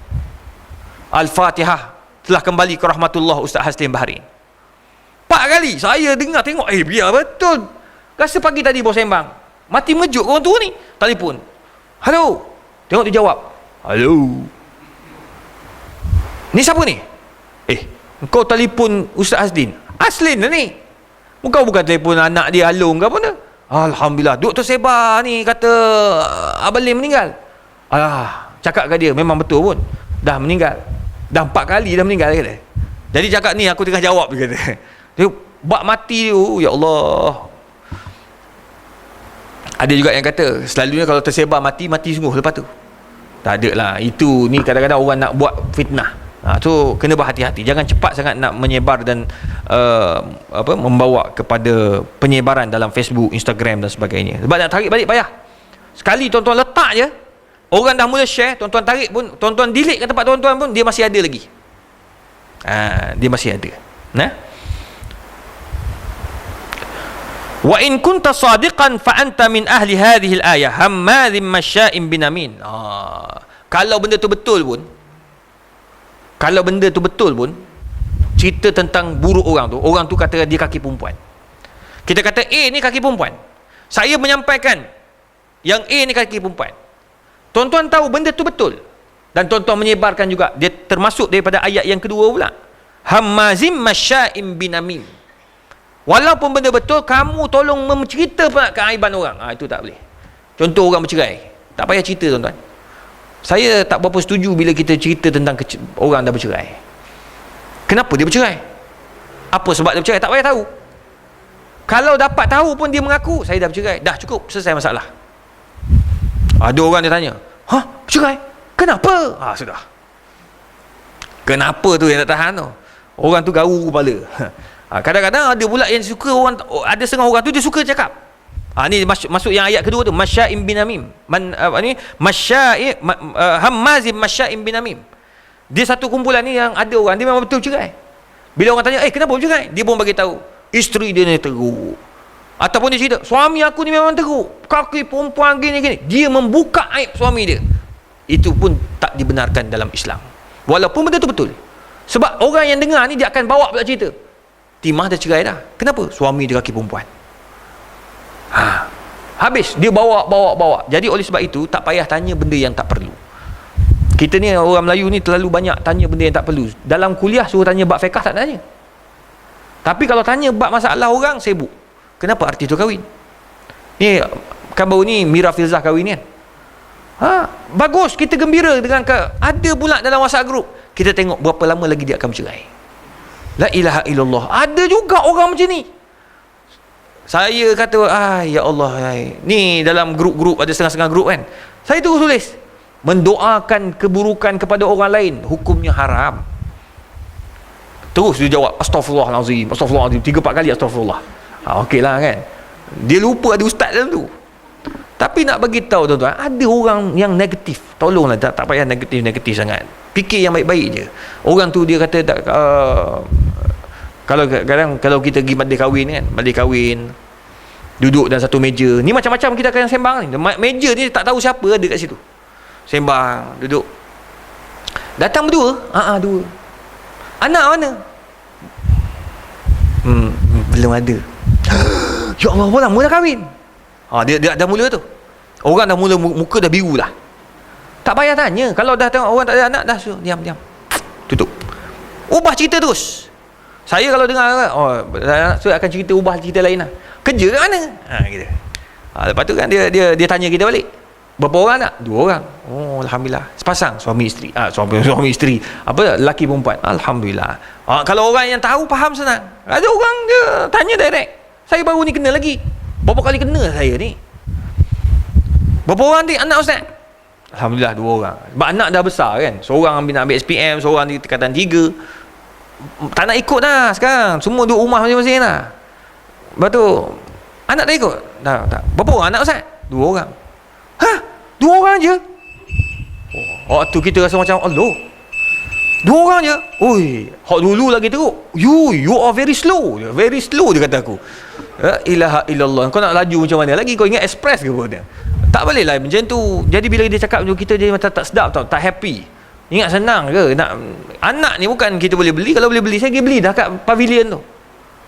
Al-Fatihah, telah kembali ke rahmatullah Ustaz Haslin Bahrain. 4 kali saya dengar tengok, biar betul. Rasa pagi tadi bawa sembang, mati mengejut orang tu ni. Telefon, halo, tengok dia jawab, halo, ni siapa ni? Kau telefon Ustaz Haslin lah ni. Bukan telefon anak dia Alung ke apa ni. Alhamdulillah, duk tersebar ni kata Abang Lim meninggal. Cakap kat dia, memang betul pun, dah meninggal, dah 4 kali dah meninggal kata. Jadi cakap ni aku tengah jawab, dia kata. Dia bak mati tu, ya Allah. Ada juga yang kata selalunya kalau tersebar mati sungguh lepas tu. Tak ada lah, itu ni kadang-kadang orang nak buat fitnah. Tu kena berhati-hati, jangan cepat sangat nak menyebar dan membawa kepada penyebaran dalam Facebook, Instagram dan sebagainya. Sebab nak tarik balik payah. Sekali tuan-tuan letak je, orang dah mula share, tuan-tuan tarik pun, tuan-tuan delete kat tempat tuan-tuan pun, dia masih ada lagi. Dia masih ada. Wa in kunta sadiqan fa anta min ahli hadhihi al-ayah hammadzim masya'in binamin. Kalau benda tu betul pun, cerita tentang buruk orang tu kata dia kaki perempuan. Kita kata ni kaki perempuan, saya menyampaikan yang ni kaki perempuan. Tuan-tuan tahu benda tu betul, dan tuan-tuan menyebarkan juga. Dia termasuk daripada ayat yang kedua pula, hammazim masya'im binamin. Walaupun benda betul, kamu tolong mencerita pula keaiban orang. Itu tak boleh. Contoh orang bercerai, tak payah cerita tuan-tuan. Saya tak berapa setuju bila kita cerita tentang orang dah bercerai. Kenapa dia bercerai? Apa sebab dia bercerai? Tak payah tahu. Kalau dapat tahu pun dia mengaku, saya dah bercerai, dah cukup, selesai masalah. Ada orang dia tanya, cerai? Kenapa? Sudah. Kenapa tu yang tak tahan tu. Orang tu garu kepala. Kadang-kadang ada pula yang suka orang, ada setengah orang tu dia suka cakap. Ni masuk yang ayat kedua tu, masya'im binamim. Hammazim masya'im binamim. Dia satu kumpulan ni yang ada orang dia memang betul cerai. Bila orang tanya, kenapa cerai? Dia pun bagi tahu, isteri dia ni teruk. Ataupun dia cerita, suami aku ni memang teruk, kaki perempuan gini-gini. Dia membuka aib suami dia. Itu pun tak dibenarkan dalam Islam. Walaupun benda tu betul. Sebab orang yang dengar ni dia akan bawa pula cerita. Timah dah cerai dah. Kenapa? Suami dia kaki perempuan. Habis dia bawa. Jadi oleh sebab itu tak payah tanya benda yang tak perlu. Kita ni orang Melayu ni terlalu banyak tanya benda yang tak perlu. Dalam kuliah suruh tanya bab fiqh tak tanya. Tapi kalau tanya bab masalah orang, sibuk. Kenapa artis tu kahwin? Ni kan baru ni Mira Filzah kahwin kan? Bagus, kita gembira dengan ada pula dalam WhatsApp group. Kita tengok berapa lama lagi dia akan bercerai. La ilaha illallah. Ada juga orang macam ni. Saya kata, ya Allah, ni dalam grup-grup ada setengah-setengah grup kan. Saya terus tulis, mendoakan keburukan kepada orang lain hukumnya haram. Terus dia jawab, Astaghfirullahalazim, 3-4 kali astagfirullah. Okeylah kan. Dia lupa ada ustaz dalam tu. Tapi nak bagi tahu tuan-tuan, ada orang yang negatif. Tolonglah, tak payah negatif sangat. Fikir yang baik-baik je. Orang tu dia kata kalau kita pergi majlis kahwin kan, majlis kahwin, duduk dalam satu meja. Ni macam-macam kita akan sembang ni. Meja ni tak tahu siapa ada kat situ. Sembang, duduk. Datang berdua? Dua. Anak mana? Belum ada. Ya Allah, orang mula kahwin. Dia dah mula tu. Orang dah mula muka dah biru dah. Tak payah tanya. Kalau dah tengok orang tak ada anak, dah suruh diam. Tutup. Ubah cerita terus. Saya kalau dengar saya akan cerita, ubah cerita lain lah. Kerja kat mana? Gitu. Lepas tu kan dia tanya kita balik. Berapa orang nak? 2 orang. Alhamdulillah. Sepasang, suami isteri. Suami isteri. Lelaki perempuan. Alhamdulillah. Kalau orang yang tahu faham senang. Ada orang dia tanya direct. Saya baru ni kena lagi. Berapa kali kena saya ni? Berapa orang ni anak ustaz? Alhamdulillah 2 orang. Sebab anak dah besar kan. Seorang ambil SPM, seorang di tingkatan 3. Tak nak ikut dah sekarang. Semua duduk rumah masing-masing lah. Lepas tu anak tak ikut? Tak. Berapa orang anak ustaz? 2 orang. 2 orang je? Tu kita rasa macam Allah, 2 orang je? Hak dulu lagi teruk. You are very slow. Very slow dia kata aku. La ilaha illallah. Kau nak laju macam mana lagi? Kau ingat express ke apa dia? Tak boleh lah macam tu. Jadi bila dia cakap macam kita, dia macam tak sedap tau, tak happy. Ingat senang ke? Anak ni bukan kita boleh beli. Kalau boleh beli, saya pergi beli dah kat pavilion tu.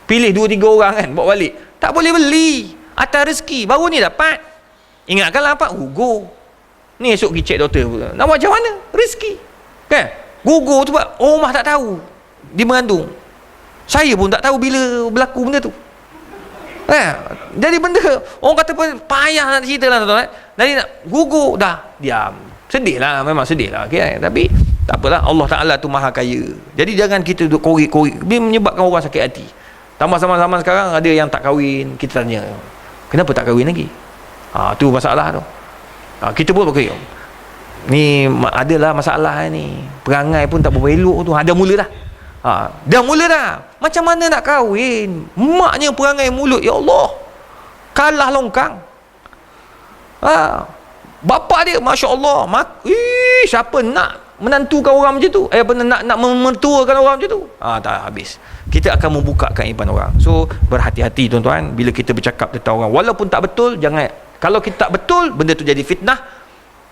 Pilih 2-3 orang kan, bawa balik. Tak boleh beli. Atas rezeki. Baru ni dapat. Ingatkanlah apa? Go. Ni esok pergi cek doktor. Nak buat macam mana? Rezeki. Kan? Gugur tu sebab rumah tak tahu dia mengandung. Saya pun tak tahu bila berlaku benda tu. Jadi benda orang kata pun payah nak cerita lah tuan-tuan. Jadi nak gugur dah, diam. Sedih lah, memang sedih lah. Okay? Tapi tak apalah, Allah Ta'ala tu maha kaya. Jadi jangan kita duduk korek-korek. Dia menyebabkan orang sakit hati. Tambah zaman-zaman sekarang ada yang tak kahwin. Kita tanya, kenapa tak kahwin lagi? Tu masalah tu. Kita pun pakai ni adalah masalah ni. Perangai pun tak berapa elok tu. Dah mula dah. Dah mula dah. Macam mana nak kahwin? Maknya perangai mulut, ya Allah, kalah longkang. Bapa dia, Masya Allah, siapa nak menantukan orang macam tu? Nak memertuakan orang macam tu? Tak habis. Kita akan membukakan iban orang. So berhati-hati tuan-tuan bila kita bercakap tentang orang. Walaupun tak betul, jangan. Kalau kita tak betul, benda tu jadi fitnah.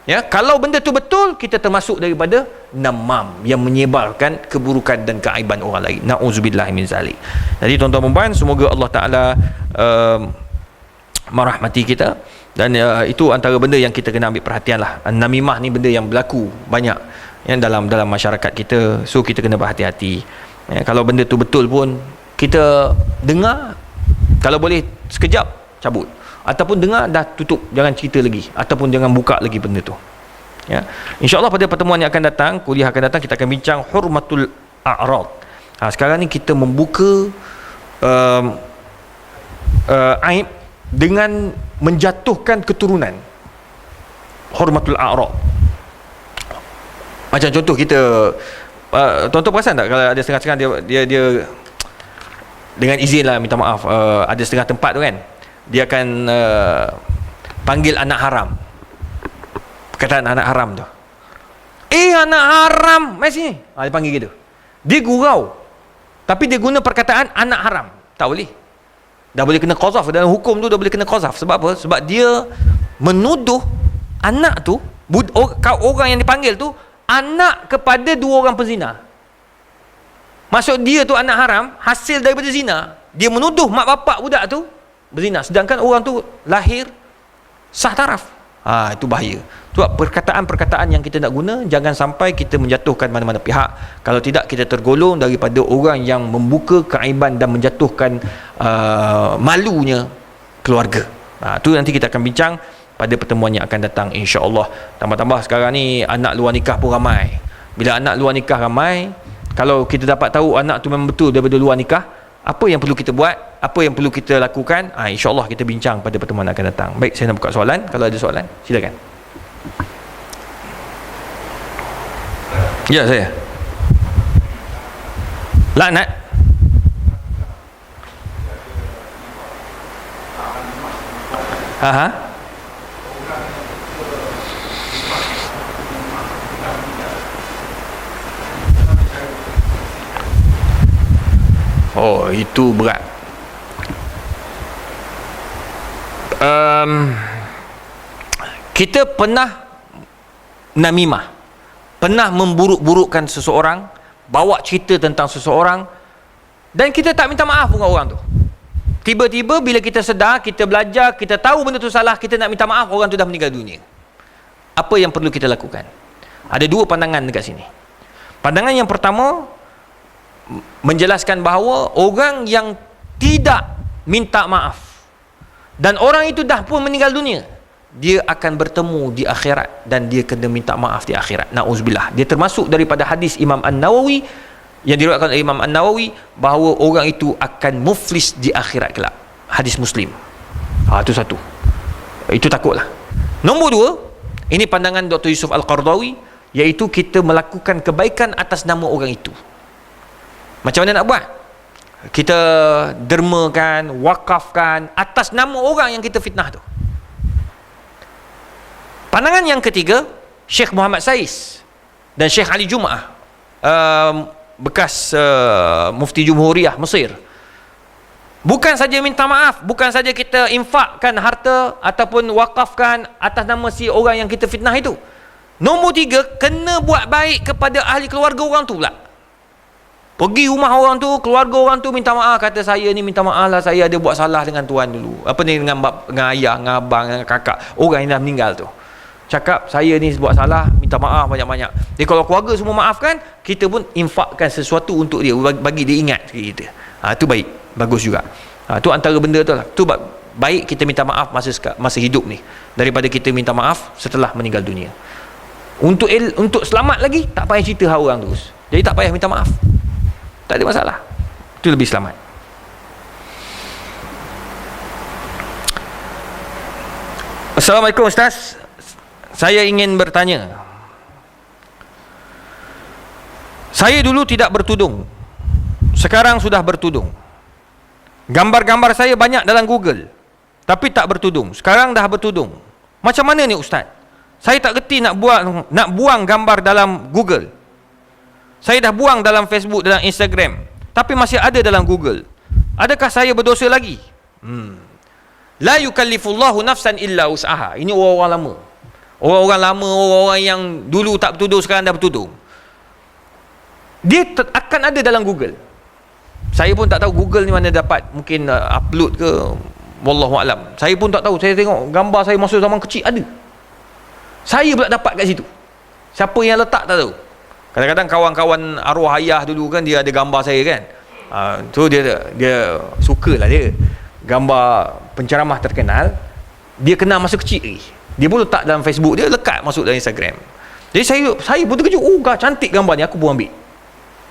Ya, kalau benda tu betul, kita termasuk daripada namam yang menyebarkan keburukan dan keaiban orang lain. Na'udzubillah min zalik. Jadi tuan-tuan dan puan, semoga Allah Ta'ala merahmati kita. Dan itu antara benda yang kita kena ambil perhatian lah. Namimah ni benda yang berlaku banyak dalam masyarakat kita. So kita kena berhati-hati. Kalau benda tu betul pun, kita dengar, kalau boleh sekejap cabut. Ataupun dengar, dah tutup, jangan cerita lagi, ataupun jangan buka lagi benda tu. InsyaAllah pada pertemuan yang akan datang, kuliah akan datang, kita akan bincang hurmatul a'rad. Sekarang ni kita membuka aib dengan menjatuhkan keturunan. Hormatul a'rab. Macam contoh kita, tuan-tuan perasan tak kalau ada setengah-setengah dia dengan izin lah, minta maaf, ada setengah tempat tu kan, dia akan panggil anak haram. Perkataan anak haram tu, anak haram, mari sini, dia panggil gitu. Dia gurau, tapi dia guna perkataan anak haram. Tak boleh. Dah boleh kena qazaf. Dalam hukum tu dah boleh kena qazaf. Sebab apa? Sebab dia menuduh anak tu, orang yang dipanggil tu, anak kepada dua orang penzina. Maksud dia tu anak haram hasil daripada zina. Dia menuduh mak bapak budak tu berzina, sedangkan orang tu lahir sah taraf. Itu bahaya. Tu perkataan-perkataan yang kita nak guna, jangan sampai kita menjatuhkan mana-mana pihak. Kalau tidak, kita tergolong daripada orang yang membuka keaiban dan menjatuhkan malunya keluarga. Tu nanti kita akan bincang pada pertemuan yang akan datang, insya-Allah. Tambah-tambah sekarang ni anak luar nikah pun ramai. Bila anak luar nikah ramai, kalau kita dapat tahu anak tu memang betul daripada luar nikah, apa yang perlu kita buat, apa yang perlu kita lakukan, insya-Allah kita bincang pada pertemuan yang akan datang. Baik, saya nak buka soalan. Kalau ada soalan, silakan. Ya, saya. Laknat. Oh, itu berat. Kita pernah namimah, pernah memburuk-burukkan seseorang, bawa cerita tentang seseorang, dan kita tak minta maaf dengan orang tu. Tiba-tiba bila kita sedar, kita belajar, kita tahu benda tu salah, kita nak minta maaf, orang tu dah meninggal dunia. Apa yang perlu kita lakukan? Ada dua pandangan dekat sini. Pandangan yang pertama menjelaskan bahawa orang yang tidak minta maaf dan orang itu dah pun meninggal dunia, dia akan bertemu di akhirat dan dia kena minta maaf di akhirat. Na'udzubillah. Dia termasuk daripada hadis Imam An-Nawawi, yang diriwayatkan oleh Imam An-Nawawi, bahawa orang itu akan muflis di akhirat kelak. Hadis Muslim. Itu satu. Itu takutlah. Nombor dua, ini pandangan Dr. Yusuf Al-Qardawi, iaitu kita melakukan kebaikan atas nama orang itu. Macam mana nak buat? Kita dermakan, wakafkan atas nama orang yang kita fitnah tu. Pandangan yang ketiga, Syekh Muhammad Sais dan Syekh Ali Jum'ah, bekas Mufti Jumhuriyah Mesir, bukan saja minta maaf, bukan saja kita infakkan harta ataupun wakafkan atas nama si orang yang kita fitnah itu. Nombor tiga, kena buat baik kepada ahli keluarga orang tu pula. Pergi rumah orang tu, keluarga orang tu, minta maaf, kata saya ni minta maaf lah, saya ada buat salah dengan tuan dulu. Apa ni, dengan ayah, dengan abang, dengan kakak, orang yang dah meninggal tu. Cakap saya ni buat salah, minta maaf banyak-banyak. Jadi kalau keluarga semua maafkan, kita pun infakkan sesuatu untuk dia, bagi dia ingat kita. Tu baik, bagus juga. Tu antara benda tu lah. Tu baik kita minta maaf masa hidup ni, daripada kita minta maaf setelah meninggal dunia. Untuk selamat lagi, tak payah cerita hal orang terus. Jadi tak payah minta maaf. Tak ada masalah. Itu lebih selamat. Assalamualaikum Ustaz. Saya ingin bertanya. Saya dulu tidak bertudung. Sekarang sudah bertudung. Gambar-gambar saya banyak dalam Google, tapi tak bertudung. Sekarang dah bertudung. Macam mana ni Ustaz? Saya tak reti nak buang gambar dalam Google. Saya dah buang dalam Facebook, dalam Instagram, tapi masih ada dalam Google. Adakah saya berdosa lagi? La yukallifullahu nafsan illa wus'aha. Ini orang-orang lama. Orang-orang lama, orang-orang yang dulu tak bertudung, sekarang dah bertudung. Dia akan ada dalam Google. Saya pun tak tahu Google ni mana dapat, mungkin upload ke, wallahualam. Saya pun tak tahu. Saya tengok gambar saya masa zaman kecil ada. Saya pula dapat kat situ. Siapa yang letak tak tahu. Kadang-kadang kawan-kawan arwah ayah dulu kan, dia ada gambar saya kan. So dia sukalah dia. Gambar penceramah terkenal, dia kenal masa kecil lagi. Dia pun letak dalam Facebook, dia lekat masuk dalam Instagram. Jadi saya pun terkejut. Cantik gambar ni, aku pun ambil.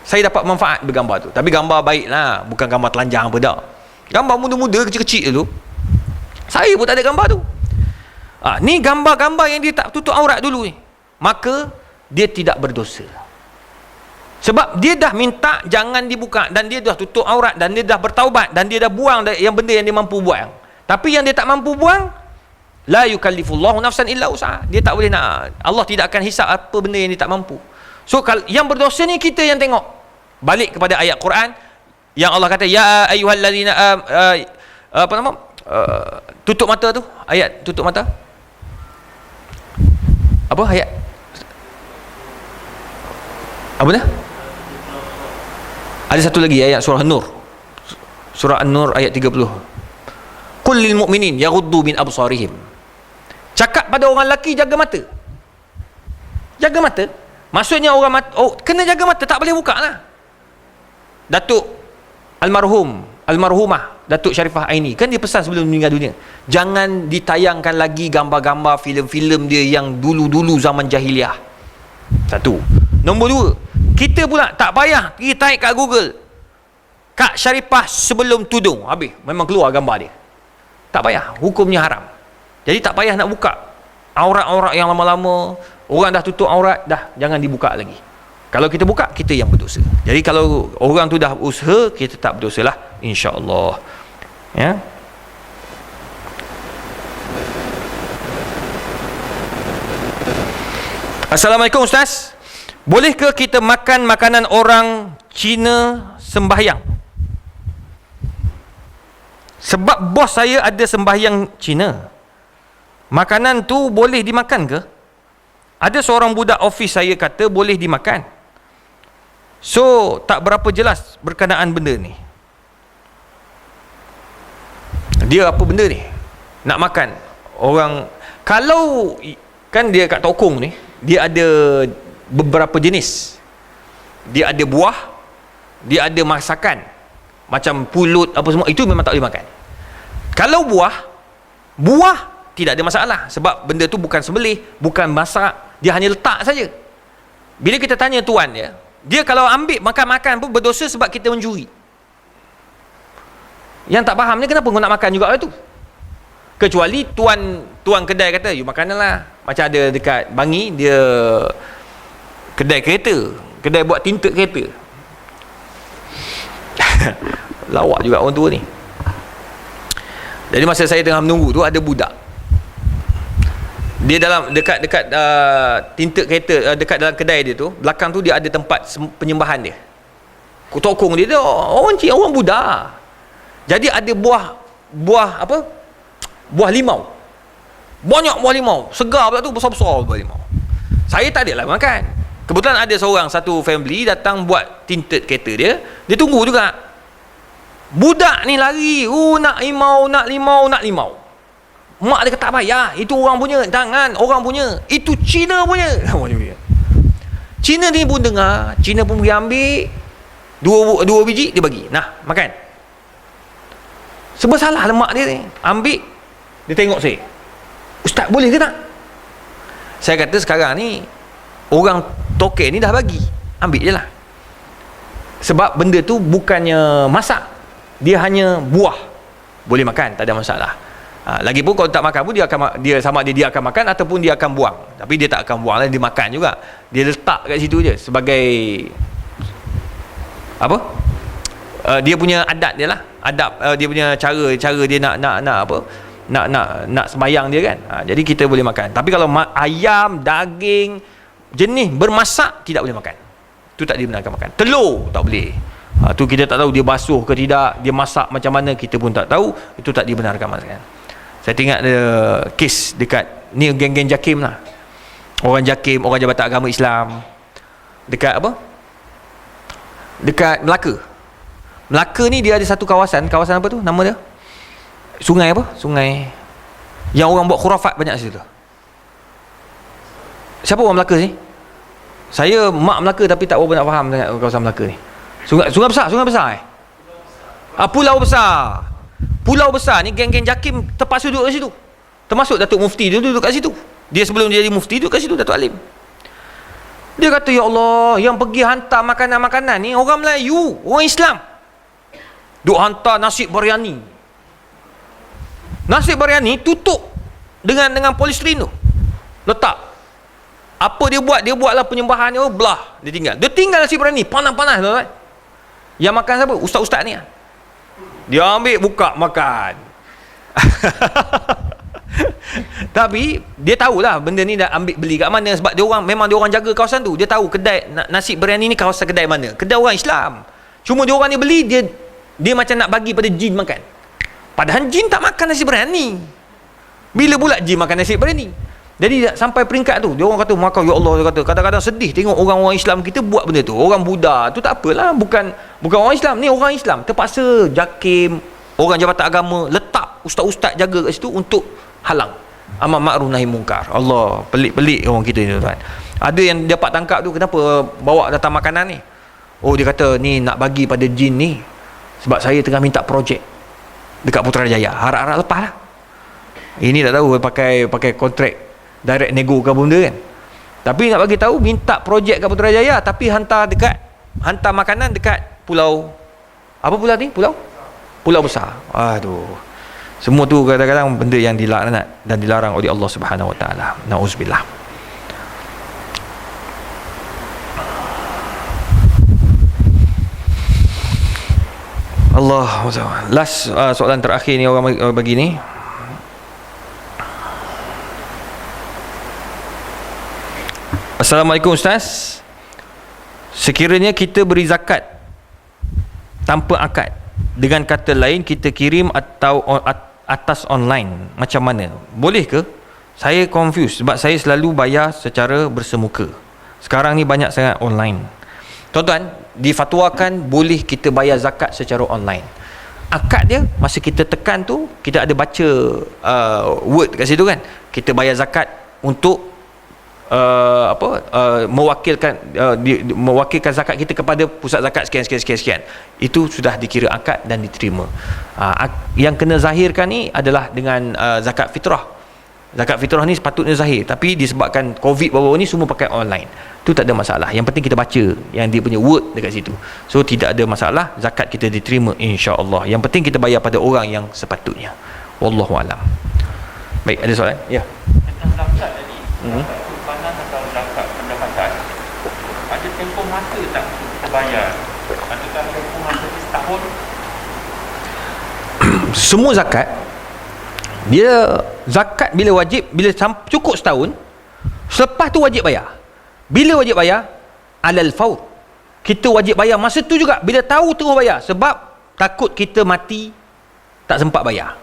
Saya dapat manfaat bergambar tu. Tapi gambar baik lah, bukan gambar telanjang apa dah. Gambar muda-muda kecil-kecil tu, saya pun tak ada gambar tu. Ni gambar-gambar yang dia tak tutup aurat dulu ni, maka dia tidak berdosa. Sebab dia dah minta jangan dibuka, dan dia dah tutup aurat, dan dia dah bertaubat, dan dia dah buang yang benda yang dia mampu buang. Tapi yang dia tak mampu buang, la yukallifullahu nafsan illa usaha. Dia tak boleh nak, Allah tidak akan hisap apa benda yang dia tak mampu. So yang berdosa ni kita yang tengok. Balik kepada ayat Quran yang Allah kata ya ayyuhallazina tutup mata tu, ayat tutup mata. Apa ayat? Apa dah? Ada satu lagi ayat surah An-Nur. Surah An-Nur ayat 30. Qul lil mu'minin yaghuddu min absarihim. Cakap pada orang lelaki jaga mata. Jaga mata. Maksudnya orang mata, kena jaga mata, tak boleh buka lah. Datuk almarhumah Datuk Sharifah Aini kan dia pesan sebelum meninggal dunia, jangan ditayangkan lagi gambar-gambar filem-filem dia yang dulu-dulu zaman jahiliah. Satu. Nombor dua, kita pula tak payah pergi type kat Google Kak Sharifah sebelum tudung, habis memang keluar gambar dia. Tak payah, hukumnya haram. Jadi tak payah nak buka aurat-aurat yang lama-lama. Orang dah tutup aurat, dah jangan dibuka lagi. Kalau kita buka, kita yang berdosa. Jadi kalau orang tu dah usaha, kita tak berdosa lah, insya-Allah. Ya. Assalamualaikum Ustaz. Bolehkah kita makan makanan orang Cina sembahyang? Sebab bos saya ada sembahyang Cina. Makanan tu boleh dimakan ke? Ada seorang budak office saya kata boleh dimakan. So, tak berapa jelas berkenaan benda ni. Dia apa benda ni? Nak makan orang, kalau kan dia kat Tokong ni, dia ada beberapa jenis. Dia ada buah, dia ada masakan macam pulut apa semua, itu memang tak boleh makan. Kalau buah tidak ada masalah, sebab benda tu bukan sembelih, bukan masak, dia hanya letak saja. Bila kita tanya tuan dia kalau ambil makan-makan pun berdosa sebab kita mencuri. Yang tak faham ni kenapa kau nak makan juga tu? Kecuali tuan kedai kata, you makan lah. Macam ada dekat Bangi, dia kedai kereta, kedai buat tinted kereta. Lawak juga orang tua ni. Jadi masa saya tengah menunggu tu, ada budak, dia dalam dekat tinted kereta, dekat dalam kedai dia tu, belakang tu dia ada tempat penyembahan dia. Tokong dia tu orang Buddha. Jadi ada buah apa? Buah limau. Banyak buah limau. Segar pula tu, besar-besar buah limau. Saya tak adalah makan. Kebetulan ada satu family datang buat tinted kereta dia. Dia tunggu juga. Budak ni lari, nak limau. Mak dia kata, tak payah, itu orang punya, jangan, orang punya, itu Cina punya. Cina ni pun dengar, Cina pun pergi ambil dua biji, dia bagi, nah, makan. Sebab salah lemak dia ni, ambil, dia tengok saya, Ustaz boleh ke tak? Saya kata sekarang ni orang token ni dah bagi, ambil je lah. Sebab benda tu bukannya masak, dia hanya buah, boleh makan, tak ada masalah. Lagipun kalau tak makan pun dia akan makan ataupun dia akan buang. Tapi dia tak akan buang lah, dia makan juga. Dia letak kat situ je sebagai apa? Dia punya adat dia lah. Dia punya cara dia nak sembahyang dia kan. Jadi kita boleh makan. Tapi kalau ayam, daging, jenis bermasak tidak boleh makan. Itu tak dibenarkan makan. Telur tak boleh. Tu kita tak tahu dia basuh ke tidak, dia masak macam mana, kita pun tak tahu. Itu tak dibenarkan makan. Saya tengok ada kes dekat ni, geng-geng JAKIM lah. Orang JAKIM, orang Jabatan Agama Islam dekat apa? Dekat Melaka. Melaka ni dia ada satu kawasan apa tu? Nama dia? Sungai apa? Sungai yang orang buat khurafat banyak situ. Siapa orang Melaka ni? Saya mak Melaka tapi tak berapa nak faham sangat kawasan Melaka ni. Sungai besar Pulau besar ni, geng-geng JAKIM terpaksa duduk kat situ. Termasuk Datuk Mufti dia duduk kat situ. Dia sebelum dia jadi mufti duduk kat situ, Datuk Alim. Dia kata, ya Allah, yang pergi hantar makanan-makanan ni orang Melayu, orang Islam. Duk hantar nasi biryani. Nasi biryani tutup dengan polisterin tu. Letak. Apa dia buat? Dia buatlah penyembahan dia, belah. Dia tinggal nasi biryani panas-panas tu kan. Yang makan siapa? Ustaz-ustaz ni. Dia ambil buka makan. Tapi dia tahulah benda ni dah ambil beli kat mana, sebab dia orang jaga kawasan tu. Dia tahu kedai nasi biryani ni kawasan kedai mana. Kedai orang Islam. Cuma dia orang ni beli, dia macam nak bagi pada jin makan. Padahal jin tak makan nasi biryani. Bila pula jin makan nasi biryani? Jadi sampai peringkat tu, dia orang kata, maka ya Allah, dia kata kadang-kadang sedih tengok orang-orang Islam kita buat benda tu. Orang Buddha tu tak apalah, bukan orang Islam ni, orang Islam terpaksa JAKIM, orang jabatan agama letak ustaz-ustaz jaga kat situ untuk halang amar ma'ruf nahi mungkar. Allah, pelik-pelik orang kita ni tuan. Ada yang dapat tangkap tu, kenapa bawa datang makanan ni? Oh, dia kata ni nak bagi pada jin ni sebab saya tengah minta projek dekat Putrajaya. Harap-harap lepas lah. Ini tak tahu pakai kontrak direct nego ke benda kan. Tapi nak bagi tahu minta projek kat Putrajaya, tapi hantar makanan dekat pulau apa pula ni? Pulau besar. Aduh. Semua tu kadang-kadang benda yang dilaknat dan dilarang oleh Allah Subhanahu Wa Taala. Nauzubillah. Allah. Last soalan terakhir ni orang bagi ni. Assalamualaikum Ustaz. Sekiranya kita beri zakat tanpa akad, dengan kata lain kita kirim atau atas online, macam mana? Boleh ke? Saya confused sebab saya selalu bayar secara bersemuka. Sekarang ni banyak sangat online. Tuan-tuan, difatwakan boleh kita bayar zakat secara online. Akad dia, masa kita tekan tu, kita ada baca word kat situ kan. Kita bayar zakat untuk mewakilkan zakat kita kepada pusat zakat sekian. Itu sudah dikira akad dan diterima. Yang kena zahirkan ni adalah dengan zakat fitrah. Zakat fitrah ni sepatutnya zahir, tapi disebabkan COVID baru ni semua pakai online. Tu tak ada masalah. Yang penting kita baca yang dia punya word dekat situ. So tidak ada masalah, zakat kita diterima insya-Allah. Yang penting kita bayar pada orang yang sepatutnya. Wallahu alam. Baik, ada soalan? Ya. Tentang zakat tadi. Panas atau zakat pendapatan. Ada tempoh masa tak untuk kita bayar? Adakah tempoh masa setahun? Semua zakat, dia zakat bila wajib, bila cukup setahun, selepas tu wajib bayar. Bila wajib bayar? Alal faur. Kita wajib bayar masa tu juga. Bila tahu terus bayar, sebab takut kita mati tak sempat bayar.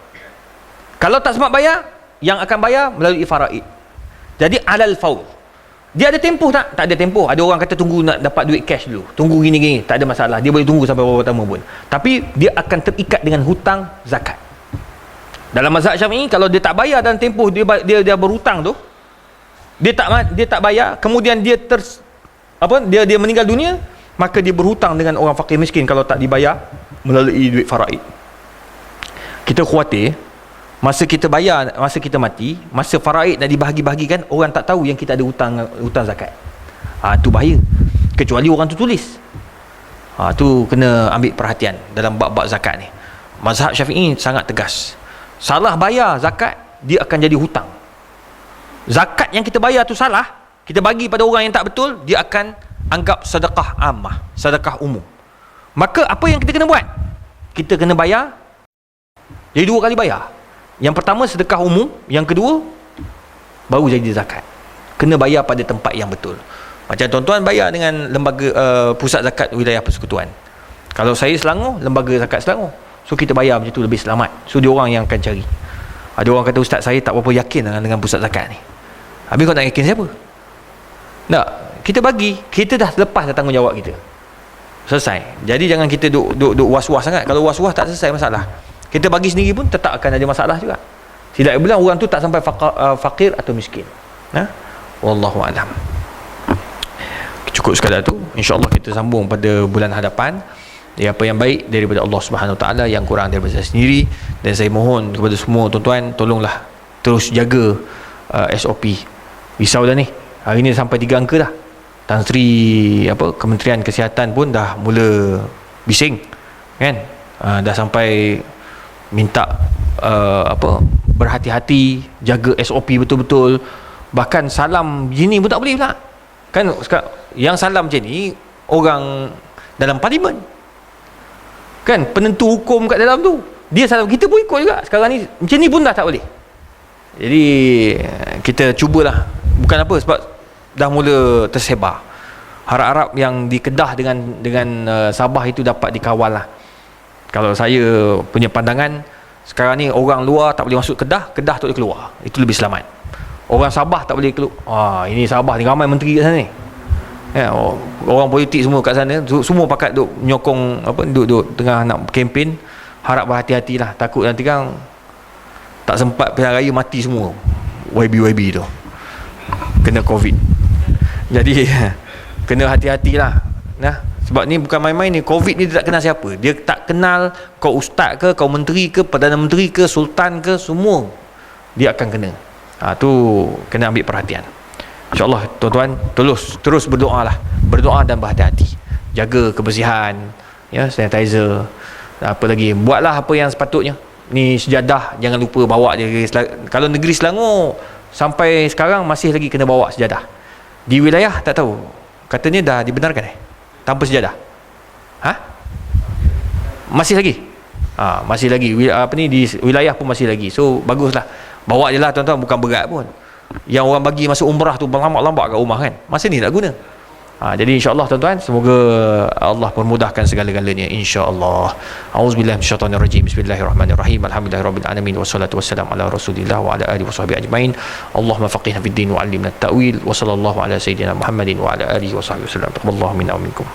Kalau tak sempat bayar, yang akan bayar melalui faraid. Jadi alal faur. Dia ada tempoh tak? Tak ada tempoh. Ada orang kata tunggu nak dapat duit cash dulu, tunggu gini-gini, tak ada masalah. Dia boleh tunggu sampai berapa lama pun. Tapi dia akan terikat dengan hutang zakat. Dalam mazhab Syafi'i, kalau dia tak bayar dalam tempoh dia berhutang tu, dia tak bayar, kemudian dia meninggal dunia, maka dia berhutang dengan orang fakir miskin kalau tak dibayar melalui duit faraid. Kita khuatir masa kita bayar, masa kita mati, masa faraid nak dibahagi-bahagikan, orang tak tahu yang kita ada hutang zakat. Tu bahaya. Kecuali orang tu tulis. Tu kena ambil perhatian dalam bab-bab zakat ni. Mazhab Syafi'i sangat tegas. Salah bayar zakat, dia akan jadi hutang. Zakat yang kita bayar tu salah, kita bagi pada orang yang tak betul, dia akan anggap sedekah ammah, sedekah umum. Maka apa yang kita kena buat? Kita kena bayar. Jadi 2 kali bayar. Yang pertama sedekah umum, yang kedua baru jadi zakat. Kena bayar pada tempat yang betul. Macam tuan-tuan bayar dengan lembaga pusat zakat wilayah persekutuan. Kalau saya Selangor, lembaga zakat Selangor. So kita bayar macam tu lebih selamat. So dia orang yang akan cari. Ada orang kata, ustaz saya tak berapa yakin dengan pusat zakat ni. Habis kau nak yakin siapa? Tak, kita bagi, kita dah lepas dah tanggungjawab kita. Selesai. Jadi jangan kita duk was-was sangat. Kalau was-was tak selesai masalah. Kita bagi sendiri pun tetap akan ada masalah juga. Tidak bilang orang tu tak sampai fakir atau miskin. Wallahu alam. Cukup sekadar tu. InsyaAllah kita sambung pada bulan hadapan. Apa yang baik daripada Allah Subhanahu Taala, yang kurang daripada saya sendiri. Dan saya mohon kepada semua tuan-tuan, tolonglah terus jaga SOP. Risau dah ni. Hari ni sampai 3 angka dah. Tan Sri Kementerian Kesihatan pun dah mula bising kan. Dah sampai minta berhati-hati, jaga SOP betul-betul. Bahkan salam gini pun tak boleh pula. Kan yang salam macam ni orang dalam parlimen, kan penentu hukum kat dalam tu, dia salam, kita pun ikut juga. Sekarang ni macam ni pun dah tak boleh. Jadi kita cubalah, bukan apa, sebab dah mula tersebar. Harap-harap yang di Kedah dengan Sabah itu dapat dikawal lah. Kalau saya punya pandangan, sekarang ni orang luar tak boleh masuk Kedah, Kedah tak boleh keluar, itu lebih selamat. Orang Sabah tak boleh keluar. Ini Sabah ni ramai menteri kat sana ni, ya, orang politik semua kat sana, semua pakat duk menyokong duk tengah nak kempen. Harap berhati-hatilah, takut nanti kan tak sempat pilihan raya mati semua YB tu kena COVID. Jadi kena hati-hatilah. Nah, sebab ni bukan main-main ni. COVID ni dia tak kenal siapa. Dia tak kenal kau ustaz ke, kau menteri ke, perdana menteri ke, sultan ke, semua dia akan kena. Tu kena ambil perhatian. InsyaAllah tuan-tuan terus berdoa lah. Berdoa dan berhati-hati. Jaga kebersihan, ya, sanitizer, apa lagi, buatlah apa yang sepatutnya. Ni sejadah jangan lupa bawa je. Kalau negeri Selangor sampai sekarang masih lagi kena bawa sejadah. Di wilayah tak tahu, katanya dah dibenarkan tanpa sejadah. Masih lagi? Masih lagi. Di wilayah pun masih lagi. So baguslah, bawa je lah tuan-tuan, bukan berat pun. Yang orang bagi masuk umrah tu lambat-lambat kat rumah kan, masa ni nak guna. Jadi insyaAllah tuan-tuan, semoga Allah permudahkan segala-galanya, insyaAllah. A'udzubillahi minasyaitanirrajim. Bismillahirrahmanirrahim. Alhamdulillahirabbil alamin, wassalatu wassalamu ala Rasulillah wa ala alihi wasahbihi ajmain. Allahumma faqihna fid din wa 'allimna at-ta'wil. Wa sallallahu ala sayyidina Muhammadin wa ala alihi wasahbihi wasallam. Taqabbalallahu minna wa minkum.